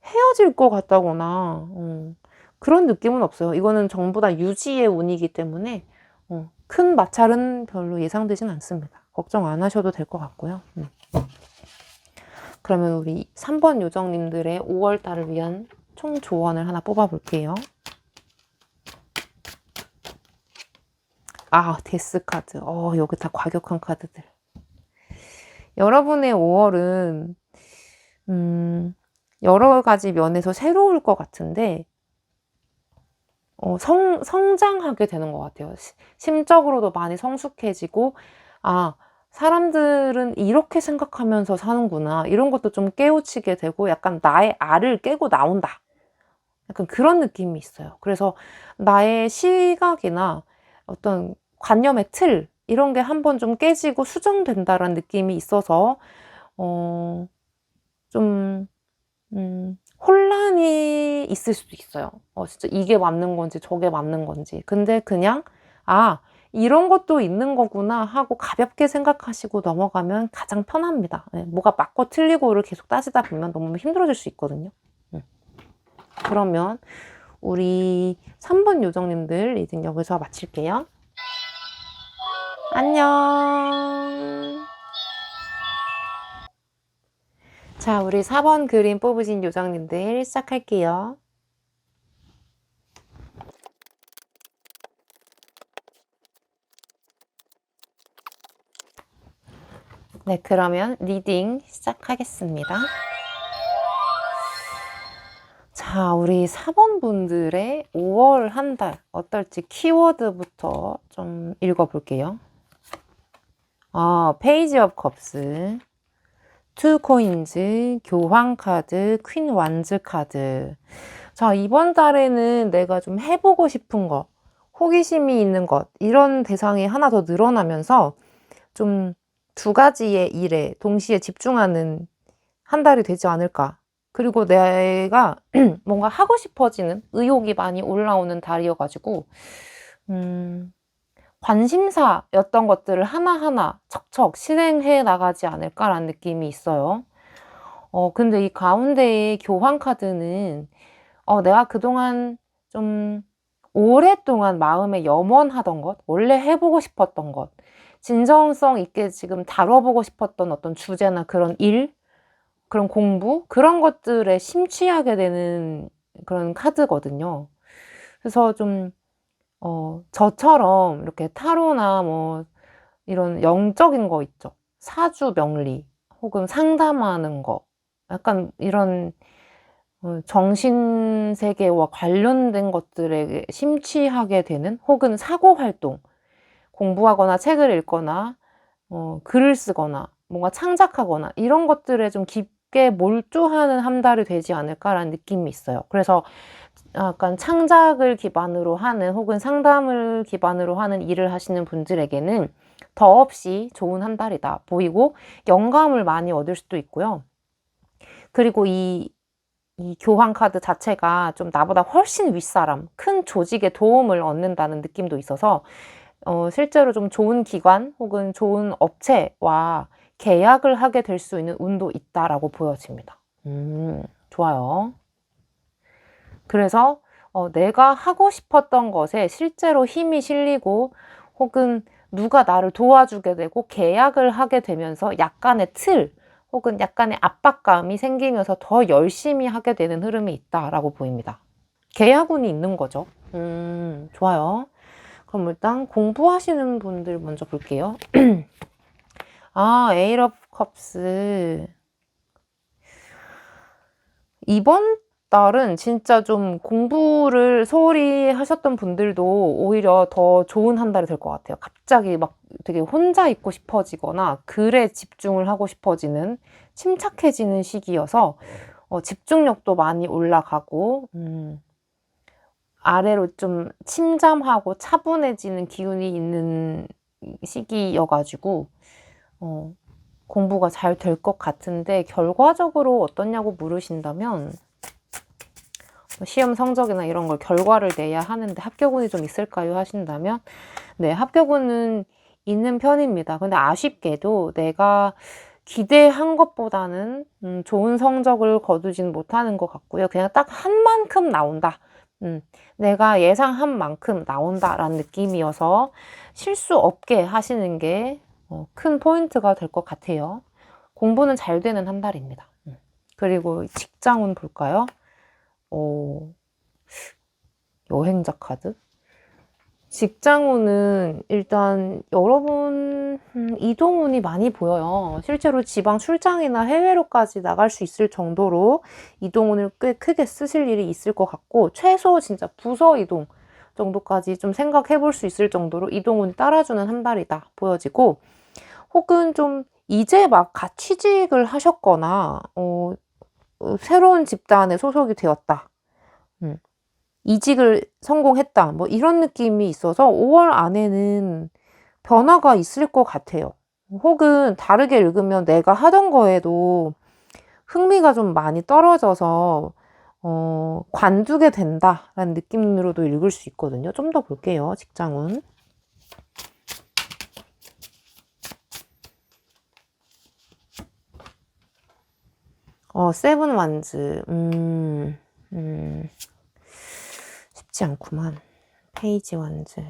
헤어질 것 같다거나 그런 느낌은 없어요. 이거는 전부 다 유지의 운이기 때문에 큰 마찰은 별로 예상되진 않습니다. 걱정 안 하셔도 될 것 같고요. 그러면 우리 3번 요정님들의 5월달을 위한 총 조언을 하나 뽑아볼게요. 데스 카드. 여기 다 과격한 카드들. 여러분의 5월은 여러 가지 면에서 새로울 것 같은데 성장하게 되는 것 같아요. 심적으로도 많이 성숙해지고 사람들은 이렇게 생각하면서 사는구나 이런 것도 좀 깨우치게 되고 약간 나의 알을 깨고 나온다. 약간 그런 느낌이 있어요. 그래서 나의 시각이나 어떤 관념의 틀 이런 게 한번 좀 깨지고 수정된다라는 느낌이 있어서 좀 혼란이 있을 수도 있어요. 진짜 이게 맞는 건지 저게 맞는 건지. 근데 그냥 이런 것도 있는 거구나 하고 가볍게 생각하시고 넘어가면 가장 편합니다. 뭐가 맞고 틀리고를 계속 따지다 보면 너무 힘들어질 수 있거든요. 그러면 우리 3번 요정님들 리딩 여기서 마칠게요. 안녕. 자, 우리 4번 그림 뽑으신 요정님들 시작할게요. 네, 그러면 리딩 시작하겠습니다. 자, 우리 4번 분들의 5월 한 달 어떨지 키워드부터 좀 읽어볼게요. 페이지 업 컵스, 투 코인즈, 교황 카드, 퀸 완즈 카드. 자, 이번 달에는 내가 좀 해보고 싶은 거, 호기심이 있는 것, 이런 대상이 하나 더 늘어나면서 좀 두 가지의 일에 동시에 집중하는 한 달이 되지 않을까. 그리고 내가 뭔가 하고 싶어지는 의욕이 많이 올라오는 달이어가지고 관심사였던 것들을 하나하나 척척 실행해 나가지 않을까라는 느낌이 있어요. 근데 이 가운데의 교황 카드는 내가 그동안 좀 오랫동안 마음에 염원하던 것, 원래 해보고 싶었던 것, 진정성 있게 지금 다뤄보고 싶었던 어떤 주제나 그런 일, 그런 공부, 그런 것들에 심취하게 되는 그런 카드거든요. 그래서 좀 저처럼 이렇게 타로나 뭐 이런 영적인 거 있죠. 사주 명리 혹은 상담하는 거, 약간 이런 정신 세계와 관련된 것들에 심취하게 되는, 혹은 사고 활동, 공부하거나 책을 읽거나 글을 쓰거나 뭔가 창작하거나 이런 것들에 좀 깊게 몰두하는 한 달이 되지 않을까라는 느낌이 있어요. 그래서 약간 창작을 기반으로 하는 혹은 상담을 기반으로 하는 일을 하시는 분들에게는 더없이 좋은 한 달이다 보이고 영감을 많이 얻을 수도 있고요. 그리고 이 교황 카드 자체가 좀 나보다 훨씬 윗사람, 큰 조직에 도움을 얻는다는 느낌도 있어서 실제로 좀 좋은 기관 혹은 좋은 업체와 계약을 하게 될 수 있는 운도 있다라고 보여집니다. 좋아요. 그래서 내가 하고 싶었던 것에 실제로 힘이 실리고 혹은 누가 나를 도와주게 되고 계약을 하게 되면서 약간의 틀 혹은 약간의 압박감이 생기면서 더 열심히 하게 되는 흐름이 있다라고 보입니다. 계약운이 있는 거죠. 좋아요. 그럼 일단 공부하시는 분들 먼저 볼게요. 아, 에잇 오브 컵스. 이번 달은 진짜 좀 공부를 소홀히 하셨던 분들도 오히려 더 좋은 한 달이 될 것 같아요. 갑자기 막 되게 혼자 있고 싶어지거나 글에 집중을 하고 싶어지는, 침착해지는 시기여서 집중력도 많이 올라가고 아래로 좀 침잠하고 차분해지는 기운이 있는 시기여가지고 공부가 잘 될 것 같은데, 결과적으로 어떻냐고 물으신다면 시험 성적이나 이런 걸 결과를 내야 하는데 합격운이 좀 있을까요? 하신다면 네, 합격운은 있는 편입니다. 근데 아쉽게도 내가 기대한 것보다는 좋은 성적을 거두진 못하는 것 같고요. 그냥 딱 한 만큼 나온다. 내가 예상한 만큼 나온다라는 느낌이어서 실수 없게 하시는 게 큰 포인트가 될 것 같아요. 공부는 잘 되는 한 달입니다. 그리고 직장운 볼까요? 여행자 카드? 직장운은 일단 여러분 이동운이 많이 보여요. 실제로 지방 출장이나 해외로까지 나갈 수 있을 정도로 이동운을 꽤 크게 쓰실 일이 있을 것 같고, 최소 진짜 부서 이동 정도까지 좀 생각해 볼 수 있을 정도로 이동운이 따라주는 한 달이다 보여지고, 혹은 좀 이제 막 갓 취직을 하셨거나 새로운 집단에 소속이 되었다. 이직을 성공했다. 뭐 이런 느낌이 있어서 5월 안에는 변화가 있을 것 같아요. 혹은 다르게 읽으면 내가 하던 거에도 흥미가 좀 많이 떨어져서 관두게 된다라는 느낌으로도 읽을 수 있거든요. 좀 더 볼게요. 직장운. 세븐 완즈. 쉽지 않구만. 페이지 완즈.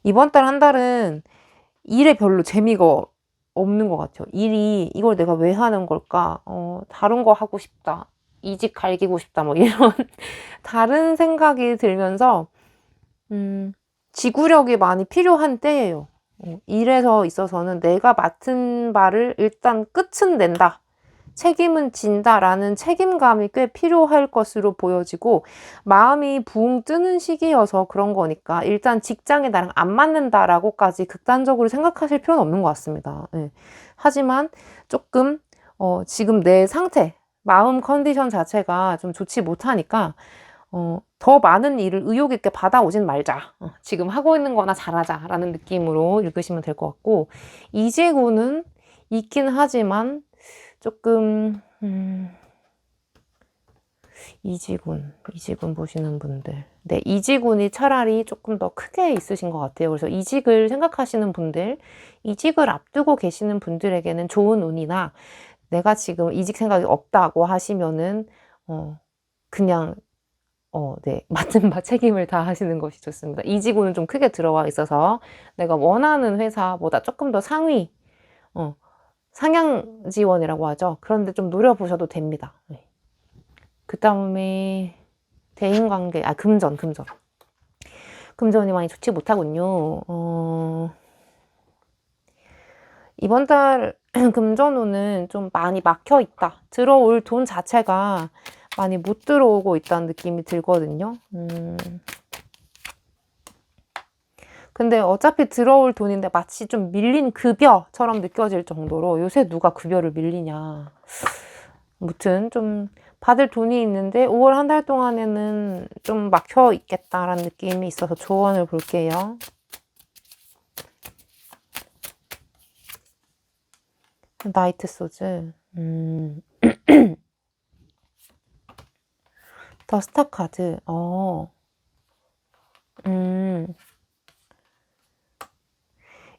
이번 달 한 달은 일에 별로 재미가 없는 것 같아요. 일이 이걸 내가 왜 하는 걸까? 다른 거 하고 싶다. 이직 갈기고 싶다. 뭐 이런 다른 생각이 들면서 지구력이 많이 필요한 때예요. 일에서 있어서는 내가 맡은 바를 일단 끝은 낸다. 책임은 진다라는 책임감이 꽤 필요할 것으로 보여지고, 마음이 붕 뜨는 시기여서 그런 거니까 일단 직장에 나랑 안 맞는다라고까지 극단적으로 생각하실 필요는 없는 것 같습니다. 네. 하지만 조금 지금 내 상태, 마음 컨디션 자체가 좀 좋지 못하니까 더 많은 일을 의욕 있게 받아오진 말자. 지금 하고 있는 거나 잘하자라는 느낌으로 읽으시면 될 것 같고, 이직운은 있긴 하지만 조금 이직운 보시는 분들, 네, 이직운이 차라리 조금 더 크게 있으신 것 같아요. 그래서 이직을 생각하시는 분들, 이직을 앞두고 계시는 분들에게는 좋은 운이나, 내가 지금 이직 생각이 없다고 하시면은 그냥 네, 맡은 바 책임을 다 하시는 것이 좋습니다. 이직운은 좀 크게 들어와 있어서 내가 원하는 회사보다 조금 더 상위, 상향 지원이라고 하죠. 그런데 좀 노려보셔도 됩니다. 네. 그 다음에 대인관계, 금전. 금전이 많이 좋지 못하군요. 이번 달 금전운은 좀 많이 막혀 있다. 들어올 돈 자체가 많이 못 들어오고 있다는 느낌이 들거든요. 근데 어차피 들어올 돈인데 마치 좀 밀린 급여처럼 느껴질 정도로, 요새 누가 급여를 밀리냐. 아무튼 좀 받을 돈이 있는데 5월 한 달 동안에는 좀 막혀 있겠다라는 느낌이 있어서 조언을 볼게요. 나이트 소즈. 더 스타 카드.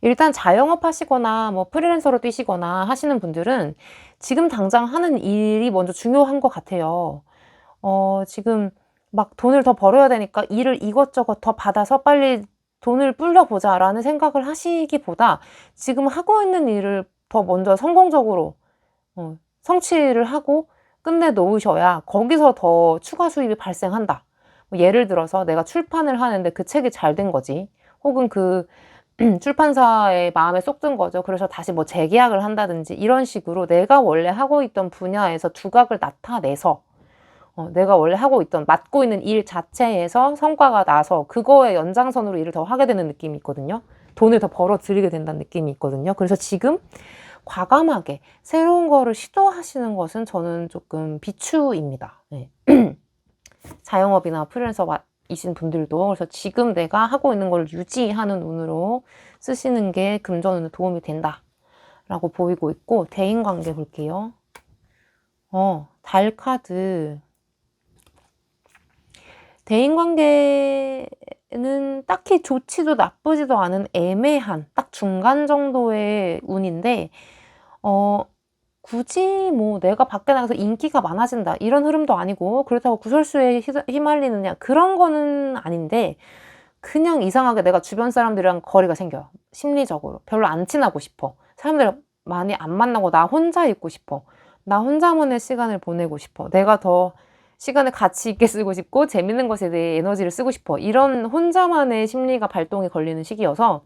일단 자영업 하시거나 뭐 프리랜서로 뛰시거나 하시는 분들은 지금 당장 하는 일이 먼저 중요한 것 같아요. 지금 막 돈을 더 벌어야 되니까 일을 이것저것 더 받아서 빨리 돈을 불려보자 라는 생각을 하시기보다, 지금 하고 있는 일을 더 먼저 성공적으로 성취를 하고 끝내 놓으셔야 거기서 더 추가 수입이 발생한다. 뭐 예를 들어서 내가 출판을 하는데 그 책이 잘 된 거지. 혹은 그 출판사의 마음에 쏙 든 거죠. 그래서 다시 뭐 재계약을 한다든지 이런 식으로 내가 원래 하고 있던 분야에서 두각을 나타내서 내가 원래 하고 있던 맡고 있는 일 자체에서 성과가 나서 그거의 연장선으로 일을 더 하게 되는 느낌이 있거든요. 돈을 더 벌어들이게 된다는 느낌이 있거든요. 그래서 지금 과감하게 새로운 거를 시도하시는 것은 저는 조금 비추입니다. 네. 자영업이나 프리랜서이신 분들도 그래서 지금 내가 하고 있는 걸 유지하는 운으로 쓰시는 게 금전운에 도움이 된다라고 보이고 있고, 대인관계 볼게요. 달 카드. 대인관계는 딱히 좋지도 나쁘지도 않은 애매한 딱 중간 정도의 운인데 굳이 뭐 내가 밖에 나가서 인기가 많아진다 이런 흐름도 아니고 그렇다고 구설수에 휘말리느냐 그런 거는 아닌데, 그냥 이상하게 내가 주변 사람들이랑 거리가 생겨요. 심리적으로 별로 안 친하고 싶어. 사람들 많이 안 만나고 나 혼자 있고 싶어. 나 혼자만의 시간을 보내고 싶어. 내가 더 시간을 가치 있게 쓰고 싶고 재밌는 것에 대해 에너지를 쓰고 싶어. 이런 혼자만의 심리가 발동이 걸리는 시기여서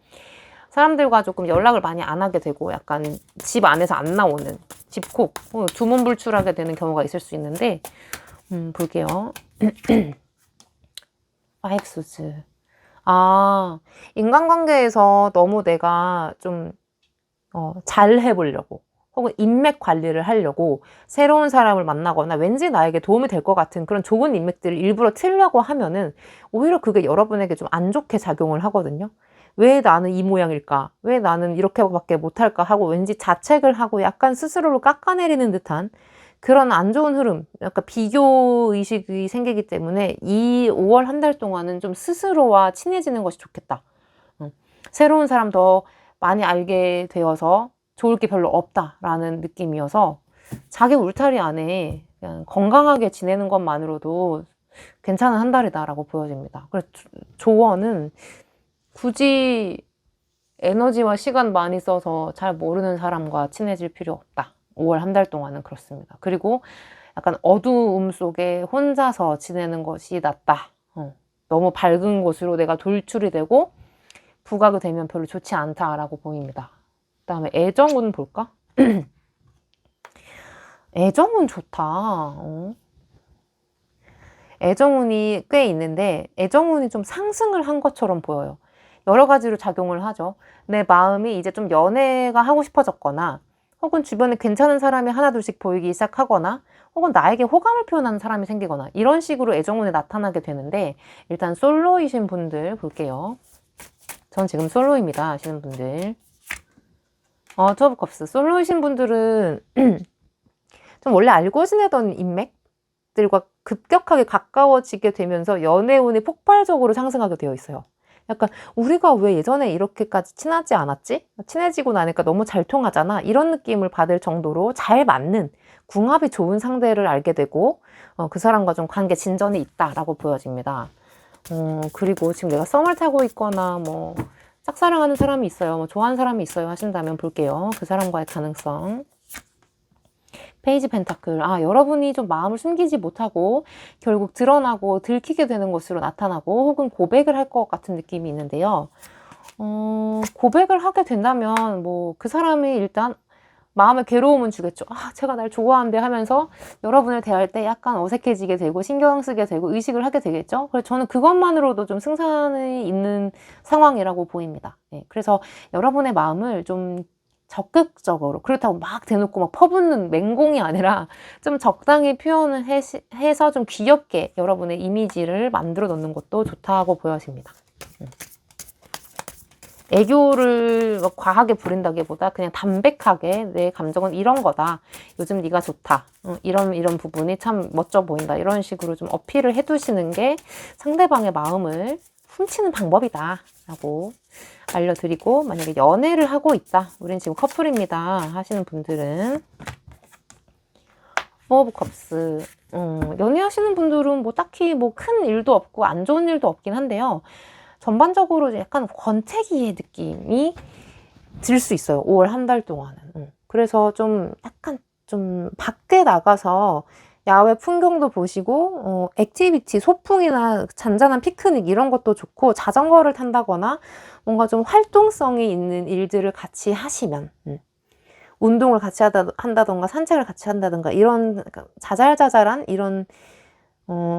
사람들과 조금 연락을 많이 안 하게 되고 약간 집 안에서 안 나오는 집콕, 두문불출하게 되는 경우가 있을 수 있는데, 볼게요. 파이브소스. 인간관계에서 너무 내가 좀 잘 해보려고 혹은 인맥 관리를 하려고 새로운 사람을 만나거나 왠지 나에게 도움이 될 것 같은 그런 좋은 인맥들을 일부러 틀려고 하면은 오히려 그게 여러분에게 좀 안 좋게 작용을 하거든요. 왜 나는 이 모양일까? 왜 나는 이렇게밖에 못할까? 하고 왠지 자책을 하고 약간 스스로를 깎아내리는 듯한 그런 안 좋은 흐름, 약간 비교 의식이 생기기 때문에 이 5월 한 달 동안은 좀 스스로와 친해지는 것이 좋겠다. 새로운 사람 더 많이 알게 되어서 좋을 게 별로 없다라는 느낌이어서 자기 울타리 안에 그냥 건강하게 지내는 것만으로도 괜찮은 한 달이다라고 보여집니다. 그래서 조언은 굳이 에너지와 시간 많이 써서 잘 모르는 사람과 친해질 필요 없다. 5월 한 달 동안은 그렇습니다. 그리고 약간 어두움 속에 혼자서 지내는 것이 낫다. 너무 밝은 곳으로 내가 돌출이 되고 부각이 되면 별로 좋지 않다라고 보입니다. 그 다음에 애정운 볼까? 애정운 좋다. 애정운이 꽤 있는데 애정운이 좀 상승을 한 것처럼 보여요. 여러 가지로 작용을 하죠. 내 마음이 이제 좀 연애가 하고 싶어졌거나 혹은 주변에 괜찮은 사람이 하나둘씩 보이기 시작하거나 혹은 나에게 호감을 표현하는 사람이 생기거나 이런 식으로 애정운이 나타나게 되는데, 일단 솔로이신 분들 볼게요. 전 지금 솔로입니다 하시는 분들, 투 오브 컵스. 솔로이신 분들은 좀 원래 알고 지내던 인맥들과 급격하게 가까워지게 되면서 연애운이 폭발적으로 상승하게 되어 있어요. 약간 우리가 왜 예전에 이렇게까지 친하지 않았지? 친해지고 나니까 너무 잘 통하잖아. 이런 느낌을 받을 정도로 잘 맞는 궁합이 좋은 상대를 알게 되고 그 사람과 좀 관계 진전이 있다라고 보여집니다. 그리고 지금 내가 썸을 타고 있거나 뭐 짝사랑하는 사람이 있어요, 뭐 좋아하는 사람이 있어요 하신다면 볼게요. 그 사람과의 가능성. 페이지 펜타클. 여러분이 좀 마음을 숨기지 못하고 결국 드러나고 들키게 되는 것으로 나타나고 혹은 고백을 할 것 같은 느낌이 있는데요. 고백을 하게 된다면 뭐 그 사람이 일단 마음에 괴로움은 주겠죠. 제가 날 좋아하는데 하면서 여러분을 대할 때 약간 어색해지게 되고 신경 쓰게 되고 의식을 하게 되겠죠. 그래서 저는 그것만으로도 좀 승산이 있는 상황이라고 보입니다. 네, 그래서 여러분의 마음을 좀 적극적으로, 그렇다고 막 대놓고 막 퍼붓는 맹공이 아니라 좀 적당히 표현을 해서 좀 귀엽게 여러분의 이미지를 만들어 놓는 것도 좋다고 보여집니다. 애교를 과하게 부린다기보다 그냥 담백하게 내 감정은 이런 거다. 요즘 네가 좋다. 이런 부분이 참 멋져 보인다. 이런 식으로 좀 어필을 해두시는 게 상대방의 마음을 훔치는 방법이다 라고 알려드리고, 만약에 연애를 하고 있다, 우린 지금 커플입니다 하시는 분들은 포 오브 컵스. 연애하시는 분들은 뭐 딱히 뭐 큰 일도 없고 안 좋은 일도 없긴 한데요. 전반적으로 약간 권태기의 느낌이 들 수 있어요. 5월 한 달 동안은. 그래서 좀 약간 좀 밖에 나가서 야외 풍경도 보시고 액티비티, 소풍이나 잔잔한 피크닉 이런 것도 좋고, 자전거를 탄다거나 뭔가 좀 활동성이 있는 일들을 같이 하시면, 운동을 같이 한다던가 산책을 같이 한다던가 이런 자잘자잘한 이런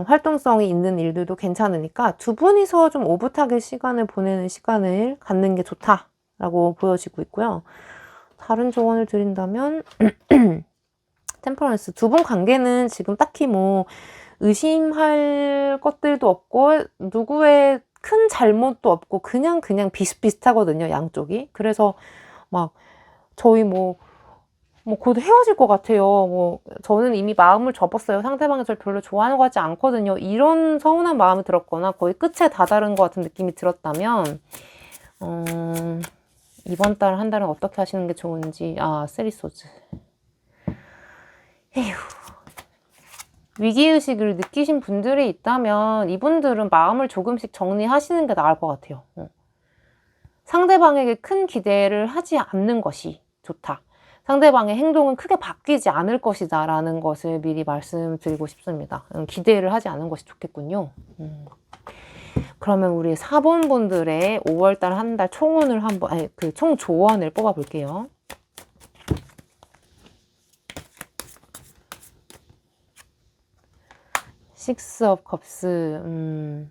활동성이 있는 일들도 괜찮으니까 두 분이서 좀 오붓하게 시간을 보내는 시간을 갖는 게 좋다라고 보여지고 있고요. 다른 조언을 드린다면 템퍼런스, 두 분 관계는 지금 딱히 뭐 의심할 것들도 없고 누구의 큰 잘못도 없고 그냥 비슷비슷하거든요, 양쪽이. 그래서 막 저희 곧 헤어질 것 같아요. 저는 이미 마음을 접었어요. 상대방이 저를 별로 좋아하는 것 같지 않거든요. 이런 서운한 마음이 들었거나 거의 끝에 다다른 것 같은 느낌이 들었다면, 이번 달 한 달은 어떻게 하시는 게 좋은지. 쓰리소즈. 에휴. 위기의식을 느끼신 분들이 있다면 이분들은 마음을 조금씩 정리하시는 게 나을 것 같아요. 상대방에게 큰 기대를 하지 않는 것이 좋다. 상대방의 행동은 크게 바뀌지 않을 것이다 라는 것을 미리 말씀드리고 싶습니다. 기대를 하지 않은 것이 좋겠군요. 그러면 우리 4번 분들의 5월달 한 달 총운을 총 조언을 뽑아 볼게요. 식스 업 컵스.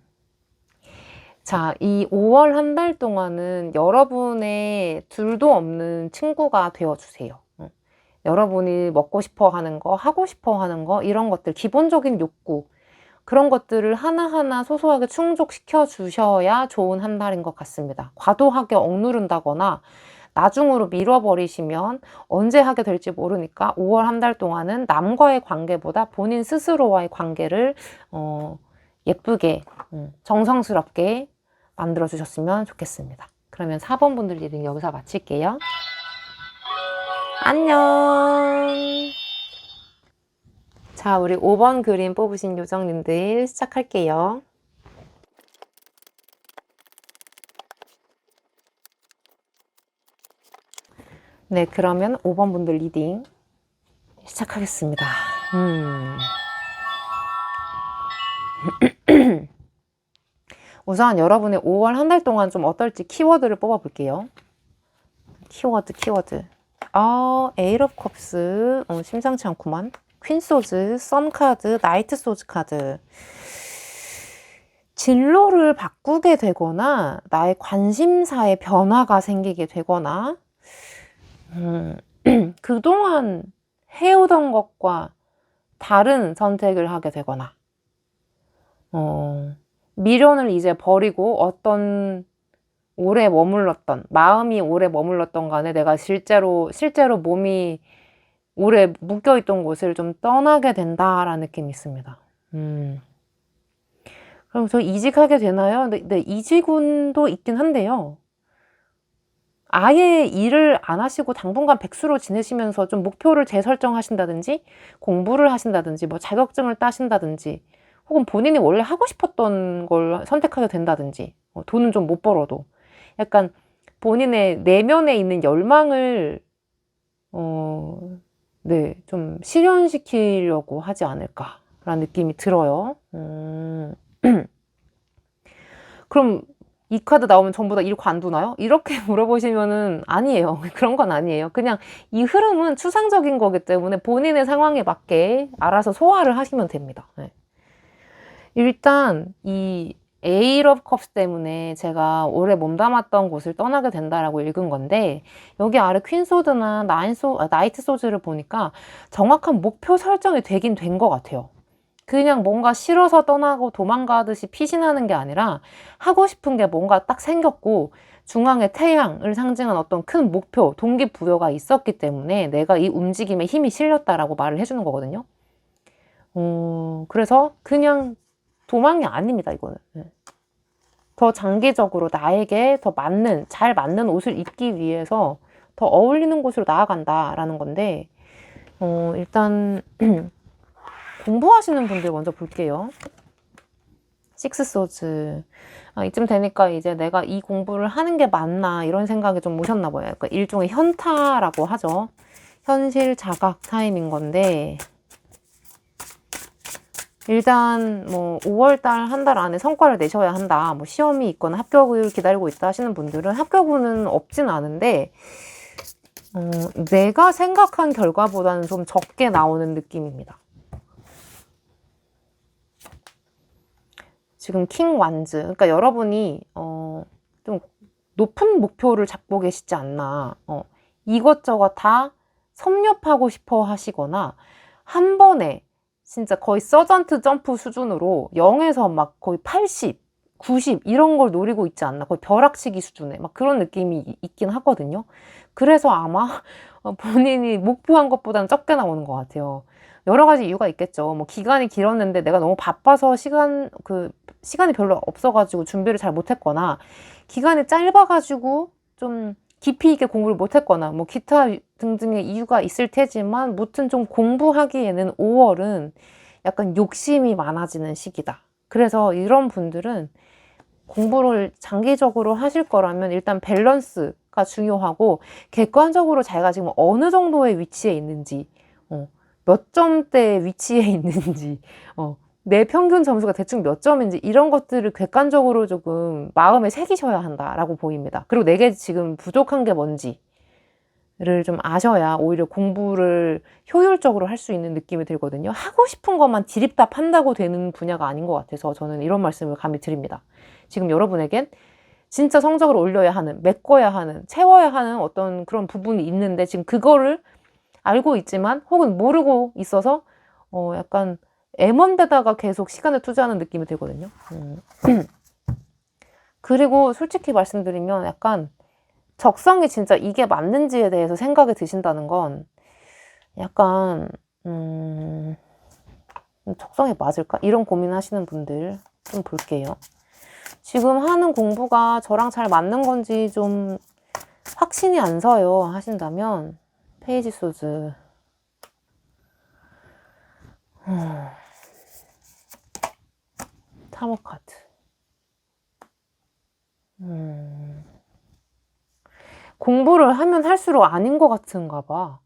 자, 이 5월 한 달 동안은 여러분의 둘도 없는 친구가 되어주세요. 여러분이 먹고 싶어 하는 거, 하고 싶어 하는 거, 이런 것들, 기본적인 욕구, 그런 것들을 하나하나 소소하게 충족시켜 주셔야 좋은 한 달인 것 같습니다. 과도하게 억누른다거나 나중으로 미뤄버리시면 언제 하게 될지 모르니까 5월 한 달 동안은 남과의 관계보다 본인 스스로와의 관계를 예쁘게, 정성스럽게 만들어 주셨으면 좋겠습니다. 그러면 4번 분들 리딩 여기서 마칠게요. 안녕. 자, 우리 5번 그림 뽑으신 요정님들 시작할게요. 네, 그러면 5번 분들 리딩 시작하겠습니다. 우선 여러분의 5월 한 달 동안 좀 어떨지 키워드를 뽑아볼게요. 키워드. 에잇 오브 컵스. 심상치 않구만. 퀸 소즈, 선 카드, 나이트 소즈 카드. 진로를 바꾸게 되거나 나의 관심사에 변화가 생기게 되거나 그동안 해오던 것과 다른 선택을 하게 되거나 미련을 이제 버리고 어떤 마음이 오래 머물렀던 간에 내가 실제로 몸이 오래 묶여있던 곳을 좀 떠나게 된다라는 느낌이 있습니다. 그럼 저 이직하게 되나요? 네, 이직운도 있긴 한데요. 아예 일을 안 하시고 당분간 백수로 지내시면서 좀 목표를 재설정하신다든지 공부를 하신다든지 뭐 자격증을 따신다든지 혹은 본인이 원래 하고 싶었던 걸 선택하게 된다든지 돈은 좀 못 벌어도 약간 본인의 내면에 있는 열망을 좀 실현시키려고 하지 않을까라는 느낌이 들어요. 그럼 이 카드 나오면 전부 다 일 관두나요? 이렇게 물어보시면은 아니에요. 그런 건 아니에요. 그냥 이 흐름은 추상적인 거기 때문에 본인의 상황에 맞게 알아서 소화를 하시면 됩니다. 네. 일단 이 에잇 오브 컵스 때문에 제가 오래 몸담았던 곳을 떠나게 된다라고 읽은 건데 여기 아래 퀸 소드나 나이트 소즈를 보니까 정확한 목표 설정이 되긴 된 것 같아요. 그냥 뭔가 싫어서 떠나고 도망가듯이 피신하는 게 아니라 하고 싶은 게 뭔가 딱 생겼고 중앙에 태양을 상징한 어떤 큰 목표, 동기부여가 있었기 때문에 내가 이 움직임에 힘이 실렸다라고 말을 해주는 거거든요. 그래서 그냥 도망이 아닙니다, 이거는. 더 장기적으로 나에게 더 잘 맞는 옷을 입기 위해서 더 어울리는 곳으로 나아간다라는 건데, 일단, 공부하시는 분들 먼저 볼게요. 식스 소즈. 이쯤 되니까 이제 내가 이 공부를 하는 게 맞나, 이런 생각이 좀 오셨나 봐요. 그러니까 일종의 현타라고 하죠. 현실 자각 타임인 건데, 일단 뭐 5월달 한 달 안에 성과를 내셔야 한다. 뭐 시험이 있거나 합격을 기다리고 있다 하시는 분들은 합격은 없진 않은데 내가 생각한 결과보다는 좀 적게 나오는 느낌입니다. 지금 킹 완즈. 그러니까 여러분이 좀 높은 목표를 잡고 계시지 않나. 이것저것 다 섭렵하고 싶어 하시거나 한 번에 진짜 거의 서전트 점프 수준으로 0에서 막 거의 80, 90 이런 걸 노리고 있지 않나. 거의 벼락치기 수준의 막 그런 느낌이 있긴 하거든요. 그래서 아마 본인이 목표한 것보다는 적게 나오는 것 같아요. 여러 가지 이유가 있겠죠. 뭐 기간이 길었는데 내가 너무 바빠서 시간이 별로 없어가지고 준비를 잘 못했거나 기간이 짧아가지고 좀 깊이 있게 공부를 못했거나 뭐 기타 등등의 이유가 있을 테지만 무튼 좀 공부하기에는 5월은 약간 욕심이 많아지는 시기다. 그래서 이런 분들은 공부를 장기적으로 하실 거라면 일단 밸런스가 중요하고 객관적으로 자기가 지금 어느 정도의 위치에 있는지 몇 점대의 위치에 있는지 내 평균 점수가 대충 몇 점인지 이런 것들을 객관적으로 조금 마음에 새기셔야 한다라고 보입니다. 그리고 내게 지금 부족한 게 뭔지를 좀 아셔야 오히려 공부를 효율적으로 할 수 있는 느낌이 들거든요. 하고 싶은 것만 디립답 한다고 되는 분야가 아닌 것 같아서 저는 이런 말씀을 감히 드립니다. 지금 여러분에겐 진짜 성적을 올려야 하는, 메꿔야 하는, 채워야 하는 어떤 그런 부분이 있는데 지금 그거를 알고 있지만 혹은 모르고 있어서 약간 M1데다가 계속 시간을 투자하는 느낌이 들거든요. 그리고 솔직히 말씀드리면 약간 적성이 진짜 이게 맞는지에 대해서 생각이 드신다는 건 약간 적성이 맞을까? 이런 고민하시는 분들 좀 볼게요. 지금 하는 공부가 저랑 잘 맞는 건지 좀 확신이 안 서요 하신다면 페이지 소즈 타모 카드 공부를 하면 할수록 아닌 것 같은가 봐.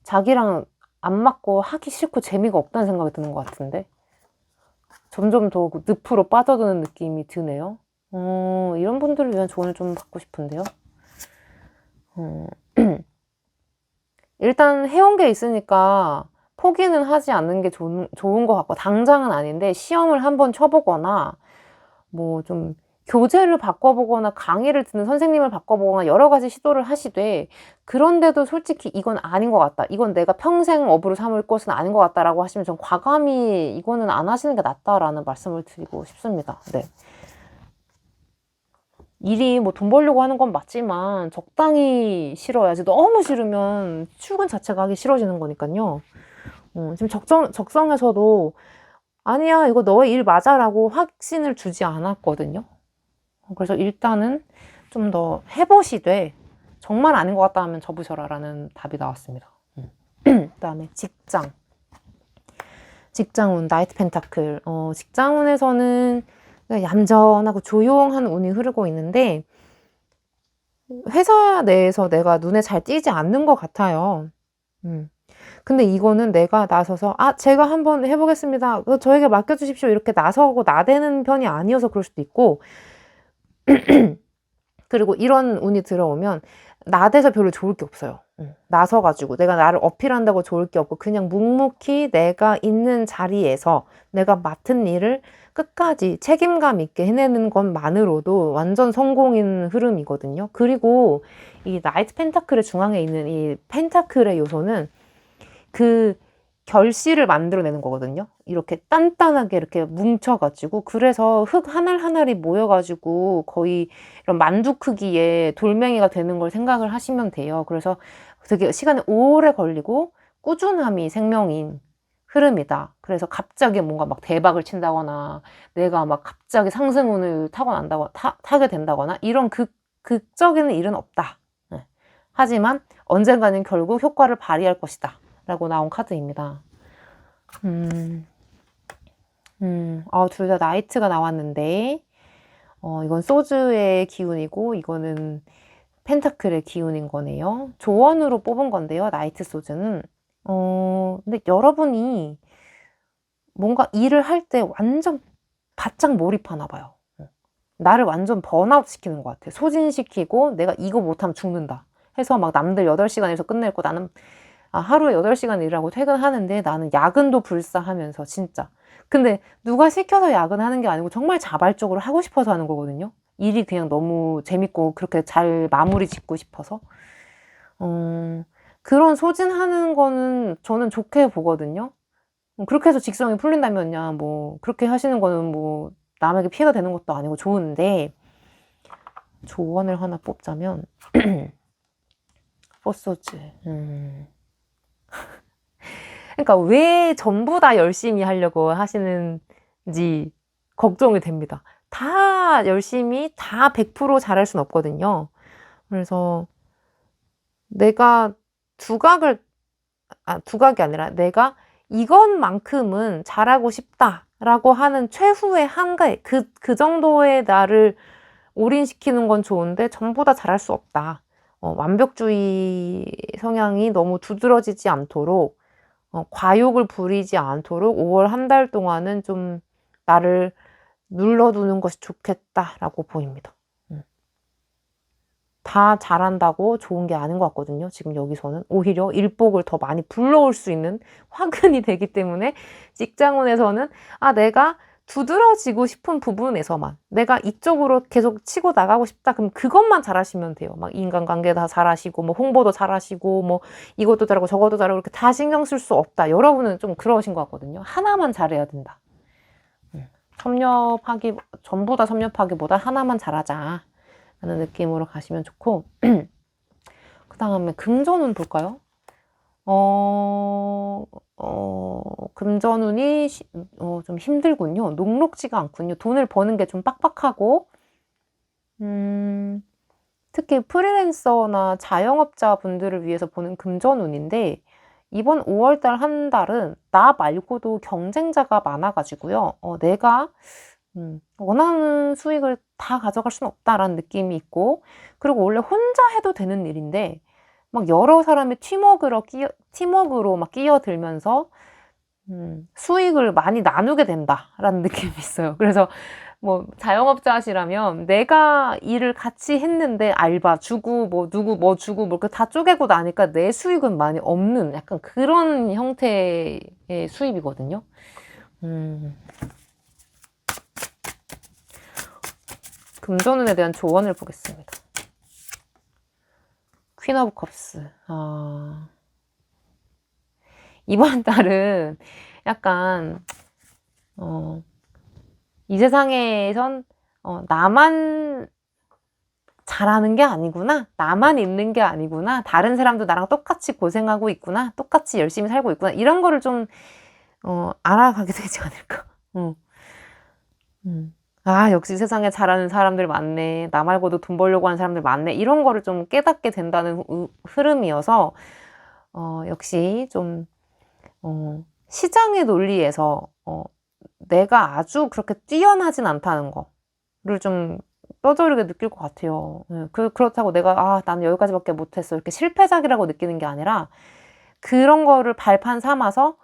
자기랑 안 맞고 하기 싫고 재미가 없다는 생각이 드는 것 같은데 점점 더 늪으로 빠져드는 느낌이 드네요. 이런 분들을 위한 조언을 좀 받고 싶은데요. 일단 해온 게 있으니까 포기는 하지 않는 게 좋은 것 같고 당장은 아닌데 시험을 한번 쳐보거나 뭐 좀 교재를 바꿔보거나 강의를 듣는 선생님을 바꿔보거나 여러 가지 시도를 하시되 그런데도 솔직히 이건 아닌 것 같다. 이건 내가 평생 업으로 삼을 것은 아닌 것 같다라고 하시면 전 과감히 이거는 안 하시는 게 낫다라는 말씀을 드리고 싶습니다. 네. 일이 뭐 돈 벌려고 하는 건 맞지만 적당히 싫어야지. 너무 싫으면 출근 자체가 하기 싫어지는 거니까요. 지금 적성에서도 아니야 이거 너의 일 맞아라고 확신을 주지 않았거든요. 그래서 일단은 좀 더 해보시되 정말 아닌 것 같다 하면 접으셔라 라는 답이 나왔습니다. 그 다음에 직장운 나이트 펜타클. 직장운에서는 얌전하고 조용한 운이 흐르고 있는데 회사 내에서 내가 눈에 잘 띄지 않는 것 같아요. 근데 이거는 내가 나서서 제가 한번 해보겠습니다. 저에게 맡겨주십시오. 이렇게 나서고 나대는 편이 아니어서 그럴 수도 있고 그리고 이런 운이 들어오면 나대서 별로 좋을 게 없어요. 나서가지고 내가 나를 어필한다고 좋을 게 없고 그냥 묵묵히 내가 있는 자리에서 내가 맡은 일을 끝까지 책임감 있게 해내는 것만으로도 완전 성공인 흐름이거든요. 그리고 이 나이트 펜타클의 중앙에 있는 이 펜타클의 요소는 그 결실을 만들어내는 거거든요. 이렇게 단단하게 이렇게 뭉쳐가지고 그래서 흙 하날 하나리 모여가지고 거의 이런 만두 크기의 돌멩이가 되는 걸 생각을 하시면 돼요. 그래서 되게 시간이 오래 걸리고 꾸준함이 생명인 흐름이다. 그래서 갑자기 뭔가 막 대박을 친다거나 내가 막 갑자기 상승운을 타게 된다거나 이런 극적인 일은 없다. 네. 하지만 언젠가는 결국 효과를 발휘할 것이다. 라고 나온 카드입니다. 둘 다 나이트가 나왔는데, 이건 소즈의 기운이고, 이거는 펜타클의 기운인 거네요. 조언으로 뽑은 건데요, 나이트 소즈는. 근데 여러분이 뭔가 일을 할 때 완전 바짝 몰입하나 봐요. 나를 완전 번아웃 시키는 것 같아. 소진시키고 내가 이거 못하면 죽는다 해서 막 남들 8시간에서 끝내고 나는 하루에 8시간 일하고 퇴근하는데 나는 야근도 불사하면서 진짜. 근데 누가 시켜서 야근하는 게 아니고 정말 자발적으로 하고 싶어서 하는 거거든요. 일이 그냥 너무 재밌고 그렇게 잘 마무리 짓고 싶어서. 그런 소진하는 거는 저는 좋게 보거든요. 그렇게 해서 직성이 풀린다면야 뭐 그렇게 하시는 거는 뭐 남에게 피해가 되는 것도 아니고 좋은데, 조언을 하나 뽑자면 포소즈. 그러니까 왜 전부 다 열심히 하려고 하시는지 걱정이 됩니다. 다 열심히 다 100% 잘할 순 없거든요. 그래서 내가 두각이 아니라 내가 이것만큼은 잘하고 싶다라고 하는 최후의 한계, 그 정도의 나를 올인시키는 건 좋은데 전부 다 잘할 수 없다. 완벽주의 성향이 너무 두드러지지 않도록, 과욕을 부리지 않도록 5월 한 달 동안은 좀 나를 눌러두는 것이 좋겠다라고 보입니다. 다 잘한다고 좋은 게 아닌 것 같거든요. 지금 여기서는 오히려 일복을 더 많이 불러올 수 있는 화근이 되기 때문에, 직장운에서는 내가 두드러지고 싶은 부분에서만 내가 이쪽으로 계속 치고 나가고 싶다. 그럼 그것만 잘하시면 돼요. 막 인간관계 다 잘하시고 뭐 홍보도 잘하시고 뭐 이것도 잘하고 저것도 잘하고 이렇게 다 신경 쓸 수 없다. 여러분은 좀 그러신 것 같거든요. 하나만 잘해야 된다. 전부 다 섭렵하기보다 하나만 잘하자 라는 느낌으로 가시면 좋고, 그 다음에 금전운 볼까요? 금전운이 좀 힘들군요. 녹록지가 않군요. 돈을 버는 게 좀 빡빡하고, 특히 프리랜서나 자영업자 분들을 위해서 보는 금전운인데, 이번 5월달 한 달은 나 말고도 경쟁자가 많아가지고요. 내가 원하는 수익을 다 가져갈 수는 없다라는 느낌이 있고, 그리고 원래 혼자 해도 되는 일인데 막 여러 사람의 팀워크로 막 끼어들면서 수익을 많이 나누게 된다라는 느낌이 있어요. 그래서 뭐 자영업자 하시라면 내가 일을 같이 했는데 알바 주고 뭐 누구 뭐 주고 뭐 다 쪼개고 나니까 내 수익은 많이 없는 약간 그런 형태의 수입이거든요. 금전운에 대한 조언을 보겠습니다. 퀸 오브 컵스. 이번 달은 약간 이 세상에선 나만 잘하는 게 아니구나, 나만 있는 게 아니구나, 다른 사람도 나랑 똑같이 고생하고 있구나, 똑같이 열심히 살고 있구나, 이런 거를 좀 알아가게 되지 않을까. 역시 세상에 잘하는 사람들 많네, 나 말고도 돈 벌려고 하는 사람들 많네, 이런 거를 좀 깨닫게 된다는 흐름이어서 역시 좀 시장의 논리에서 내가 아주 그렇게 뛰어나진 않다는 거를 좀 뼈저리게 느낄 것 같아요. 그렇다고 내가 나는 여기까지밖에 못했어 이렇게 실패작이라고 느끼는 게 아니라, 그런 거를 발판 삼아서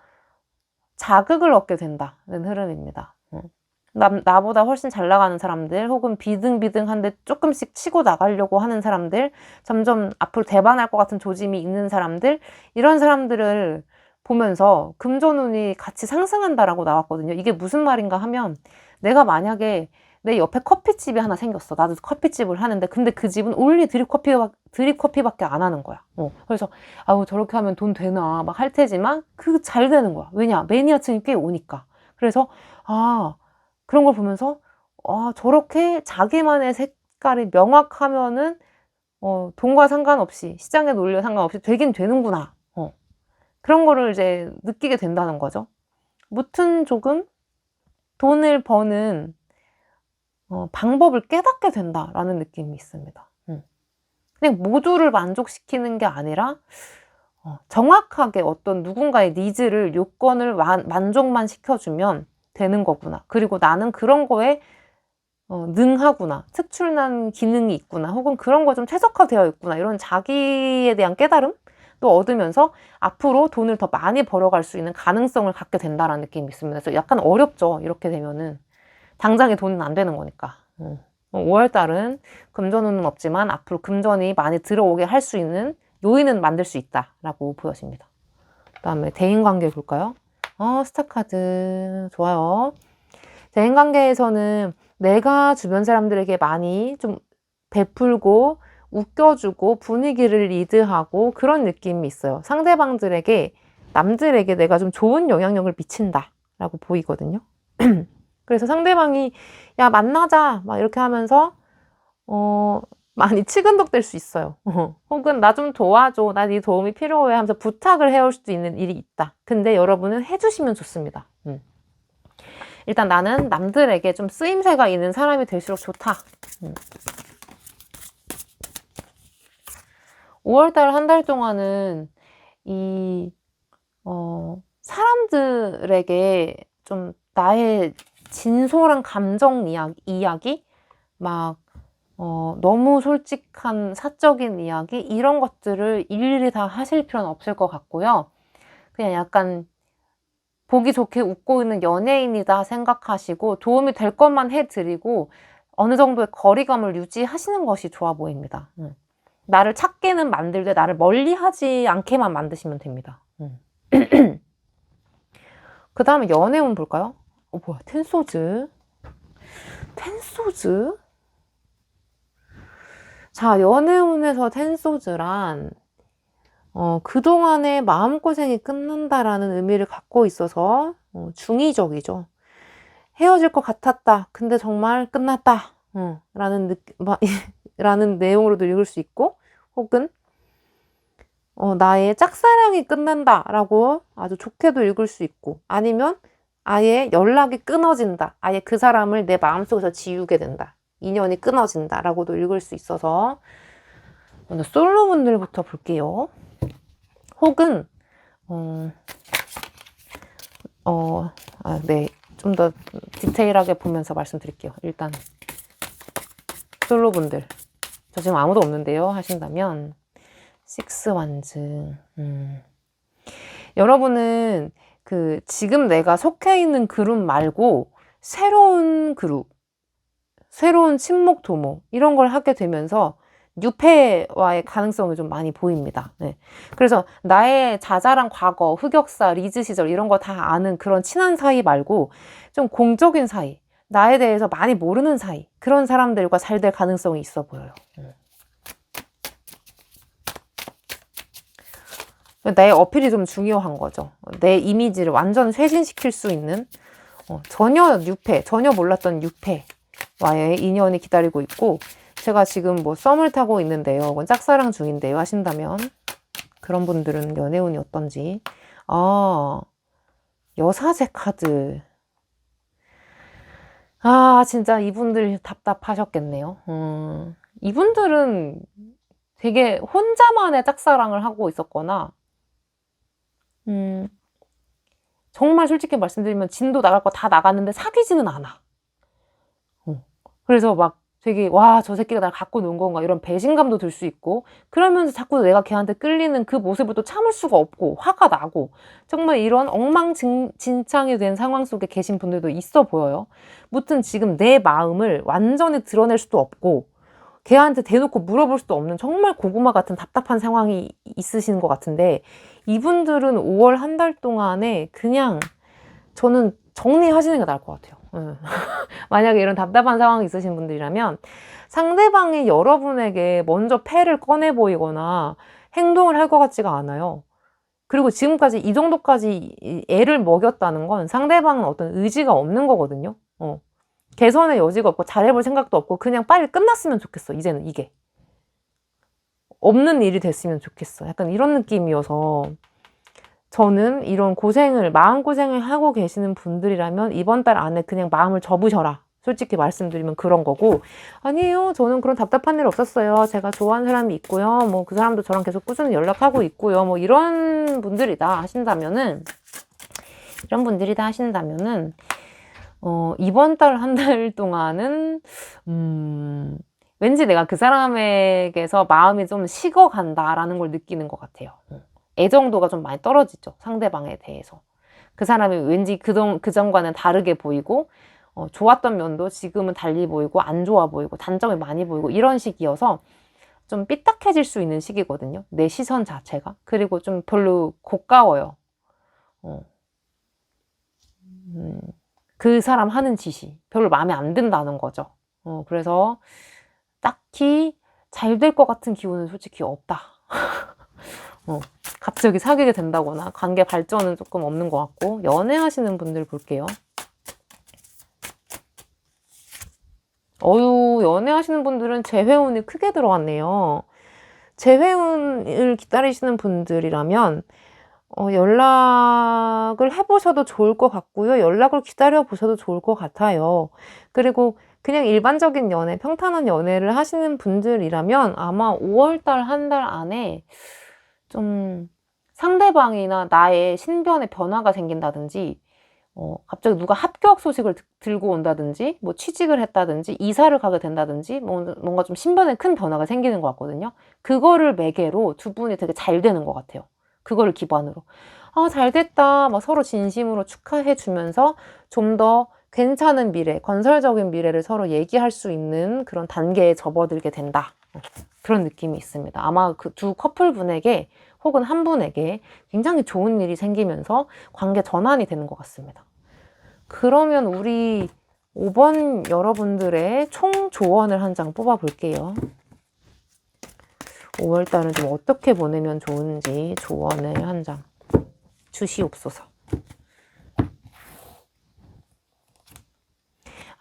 자극을 얻게 된다는 흐름입니다. 나보다 훨씬 잘 나가는 사람들, 혹은 비등비등한데 조금씩 치고 나가려고 하는 사람들, 점점 앞으로 대반할 것 같은 조짐이 있는 사람들, 이런 사람들을 보면서 금전운이 같이 상승한다라고 나왔거든요. 이게 무슨 말인가 하면, 내가 만약에 내 옆에 커피집이 하나 생겼어. 나도 커피집을 하는데 근데 그 집은 올리 드립커피밖에 안 하는 거야. 그래서 저렇게 하면 돈 되나 막 할 테지만 잘 되는 거야. 왜냐? 매니아층이 꽤 오니까. 그래서 그런 걸 보면서 저렇게 자기만의 색깔이 명확하면은 돈과 상관없이, 시장의 논리와 상관없이 되긴 되는구나. 그런 거를 이제 느끼게 된다는 거죠. 무튼 조금 돈을 버는 방법을 깨닫게 된다라는 느낌이 있습니다. 그냥 모두를 만족시키는 게 아니라 정확하게 어떤 누군가의 니즈를, 요건을 만족만 시켜주면 되는 거구나. 그리고 나는 그런 거에 능하구나, 특출난 기능이 있구나, 혹은 그런 거 좀 최적화되어 있구나, 이런 자기에 대한 깨달음? 또 얻으면서 앞으로 돈을 더 많이 벌어갈 수 있는 가능성을 갖게 된다라는 느낌이 있습니다. 그래서 약간 어렵죠. 이렇게 되면은. 당장에 돈은 안 되는 거니까. 5월 달은 금전운은 없지만 앞으로 금전이 많이 들어오게 할 수 있는 요인은 만들 수 있다라고 보여집니다. 그 다음에 대인관계 볼까요? 스타카드 좋아요. 대인관계에서는 내가 주변 사람들에게 많이 좀 베풀고 웃겨주고 분위기를 리드하고 그런 느낌이 있어요. 상대방들에게, 남들에게 내가 좀 좋은 영향력을 미친다라고 보이거든요. 그래서 상대방이 야 만나자 막 이렇게 하면서 많이 치근덕될 수 있어요. 혹은 나 좀 도와줘, 나 네 도움이 필요해 하면서 부탁을 해올 수도 있는 일이 있다. 근데 여러분은 해주시면 좋습니다. 일단 나는 남들에게 좀 쓰임새가 있는 사람이 될수록 좋다. 5월달 한 달 동안은 사람들에게 좀 나의 진솔한 감정 이야기? 막, 너무 솔직한 사적인 이야기? 이런 것들을 일일이 다 하실 필요는 없을 것 같고요. 그냥 약간 보기 좋게 웃고 있는 연예인이다 생각하시고 도움이 될 것만 해드리고 어느 정도의 거리감을 유지하시는 것이 좋아 보입니다. 나를 찾게는 만들되 나를 멀리하지 않게만 만드시면 됩니다. 그 다음에 연애운 볼까요? 뭐야, 텐소즈. 텐소즈? 자, 연애운에서 텐소즈란 그동안의 마음고생이 끝난다라는 의미를 갖고 있어서 중의적이죠. 헤어질 것 같았다. 근데 정말 끝났다. 라는 내용으로도 읽을 수 있고, 혹은 나의 짝사랑이 끝난다 라고 아주 좋게도 읽을 수 있고, 아니면 아예 연락이 끊어진다. 아예 그 사람을 내 마음속에서 지우게 된다. 인연이 끊어진다 라고도 읽을 수 있어서 먼저 솔로분들부터 볼게요. 혹은 네, 좀 더 디테일하게 보면서 말씀드릴게요. 일단 솔로분들, 저 지금 아무도 없는데요 하신다면 식스 완즈. 여러분은 지금 내가 속해 있는 그룹 말고 새로운 그룹, 새로운 친목 도모 이런 걸 하게 되면서 유패와의 가능성이 좀 많이 보입니다. 네. 그래서 나의 자잘한 과거, 흑역사, 리즈 시절 이런 거 다 아는 그런 친한 사이 말고 좀 공적인 사이, 나에 대해서 많이 모르는 사이, 그런 사람들과 잘 될 가능성이 있어 보여요. 나의 어필이 좀 중요한 거죠. 내 이미지를 완전 쇄신시킬 수 있는 전혀 몰랐던 유패와의 인연이 기다리고 있고, 제가 지금 뭐 썸을 타고 있는데요, 혹은 짝사랑 중인데요 하신다면 그런 분들은 연애운이 어떤지. 여사제 카드. 진짜 이분들 답답하셨겠네요. 이분들은 되게 혼자만의 짝사랑을 하고 있었거나, 정말 솔직히 말씀드리면 진도 나갈 거 다 나갔는데 사귀지는 않아. 그래서 막 되게 저 새끼가 날 갖고 논 건가 이런 배신감도 들 수 있고, 그러면서 자꾸 내가 걔한테 끌리는 그 모습을 또 참을 수가 없고 화가 나고, 정말 이런 엉망진창이 된 상황 속에 계신 분들도 있어 보여요. 무튼 지금 내 마음을 완전히 드러낼 수도 없고 걔한테 대놓고 물어볼 수도 없는 정말 고구마 같은 답답한 상황이 있으신 것 같은데, 이분들은 5월 한 달 동안에 그냥 저는 정리하시는 게 나을 것 같아요. 만약에 이런 답답한 상황이 있으신 분들이라면 상대방이 여러분에게 먼저 패를 꺼내 보이거나 행동을 할 것 같지가 않아요. 그리고 지금까지 이 정도까지 애를 먹였다는 건 상대방은 어떤 의지가 없는 거거든요. 개선의 여지가 없고 잘해볼 생각도 없고 그냥 빨리 끝났으면 좋겠어. 이제는 이게 없는 일이 됐으면 좋겠어. 약간 이런 느낌이어서, 저는 이런 마음고생을 하고 계시는 분들이라면 이번 달 안에 그냥 마음을 접으셔라. 솔직히 말씀드리면 그런 거고, 아니에요, 저는 그런 답답한 일 없었어요. 제가 좋아하는 사람이 있고요. 뭐 그 사람도 저랑 계속 꾸준히 연락하고 있고요. 뭐 이런 분들이다 하신다면은, 이번 달 한 달 동안은 왠지 내가 그 사람에게서 마음이 좀 식어간다라는 걸 느끼는 것 같아요. 애정도가 좀 많이 떨어지죠. 상대방에 대해서. 그 사람이 왠지 그전과는 다르게 보이고 좋았던 면도 지금은 달리 보이고 안 좋아 보이고 단점이 많이 보이고 이런 시기여서 좀 삐딱해질 수 있는 시기거든요. 내 시선 자체가. 그리고 좀 별로 고가워요. 그 사람 하는 짓이 별로 마음에 안 든다는 거죠. 그래서 딱히 잘 될 것 같은 기운은 솔직히 없다. 갑자기 사귀게 된다거나 관계 발전은 조금 없는 것 같고, 연애하시는 분들 볼게요. 연애하시는 분들은 재회운이 크게 들어왔네요. 재회운을 기다리시는 분들이라면 연락을 해보셔도 좋을 것 같고요. 연락을 기다려 보셔도 좋을 것 같아요. 그리고 그냥 일반적인 연애, 평탄한 연애를 하시는 분들이라면 아마 5월달 한 달 안에 좀 상대방이나 나의 신변에 변화가 생긴다든지, 갑자기 누가 합격 소식을 들고 온다든지, 뭐 취직을 했다든지, 이사를 가게 된다든지, 뭔가 좀 신변에 큰 변화가 생기는 것 같거든요. 그거를 매개로 두 분이 되게 잘 되는 것 같아요. 그거를 기반으로. 잘 됐다. 막 서로 진심으로 축하해 주면서 좀 더 괜찮은 미래, 건설적인 미래를 서로 얘기할 수 있는 그런 단계에 접어들게 된다. 그런 느낌이 있습니다. 아마 그 두 커플분에게 혹은 한 분에게 굉장히 좋은 일이 생기면서 관계 전환이 되는 것 같습니다. 그러면 우리 5번 여러분들의 총 조언을 한 장 뽑아 볼게요. 5월달은 좀 어떻게 보내면 좋은지 조언을 한 장 주시옵소서.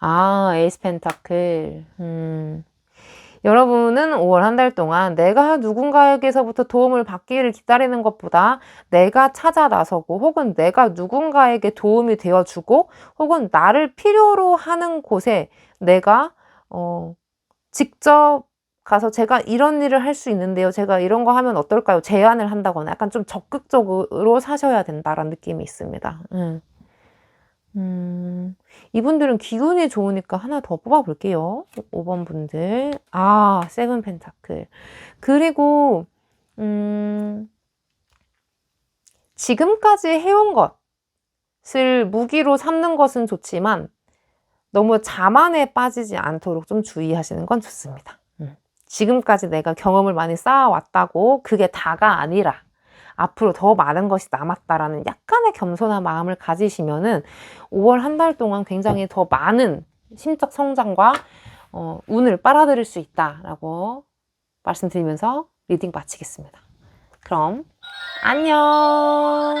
에이스 펜타클. 여러분은 5월 한 달 동안 내가 누군가에게서부터 도움을 받기를 기다리는 것보다 내가 찾아 나서고, 혹은 내가 누군가에게 도움이 되어주고, 혹은 나를 필요로 하는 곳에 내가 직접 가서 제가 이런 일을 할 수 있는데요, 제가 이런 거 하면 어떨까요? 제안을 한다거나 약간 좀 적극적으로 사셔야 된다라는 느낌이 있습니다. 이분들은 기운이 좋으니까 하나 더 뽑아볼게요. 5번 분들. 세븐 펜타클. 그리고 지금까지 해온 것을 무기로 삼는 것은 좋지만 너무 자만에 빠지지 않도록 좀 주의하시는 건 좋습니다. 지금까지 내가 경험을 많이 쌓아왔다고 그게 다가 아니라 앞으로 더 많은 것이 남았다라는 약간의 겸손한 마음을 가지시면은 5월 한 달 동안 굉장히 더 많은 심적 성장과 운을 빨아들일 수 있다라고 말씀드리면서 리딩 마치겠습니다. 그럼 안녕.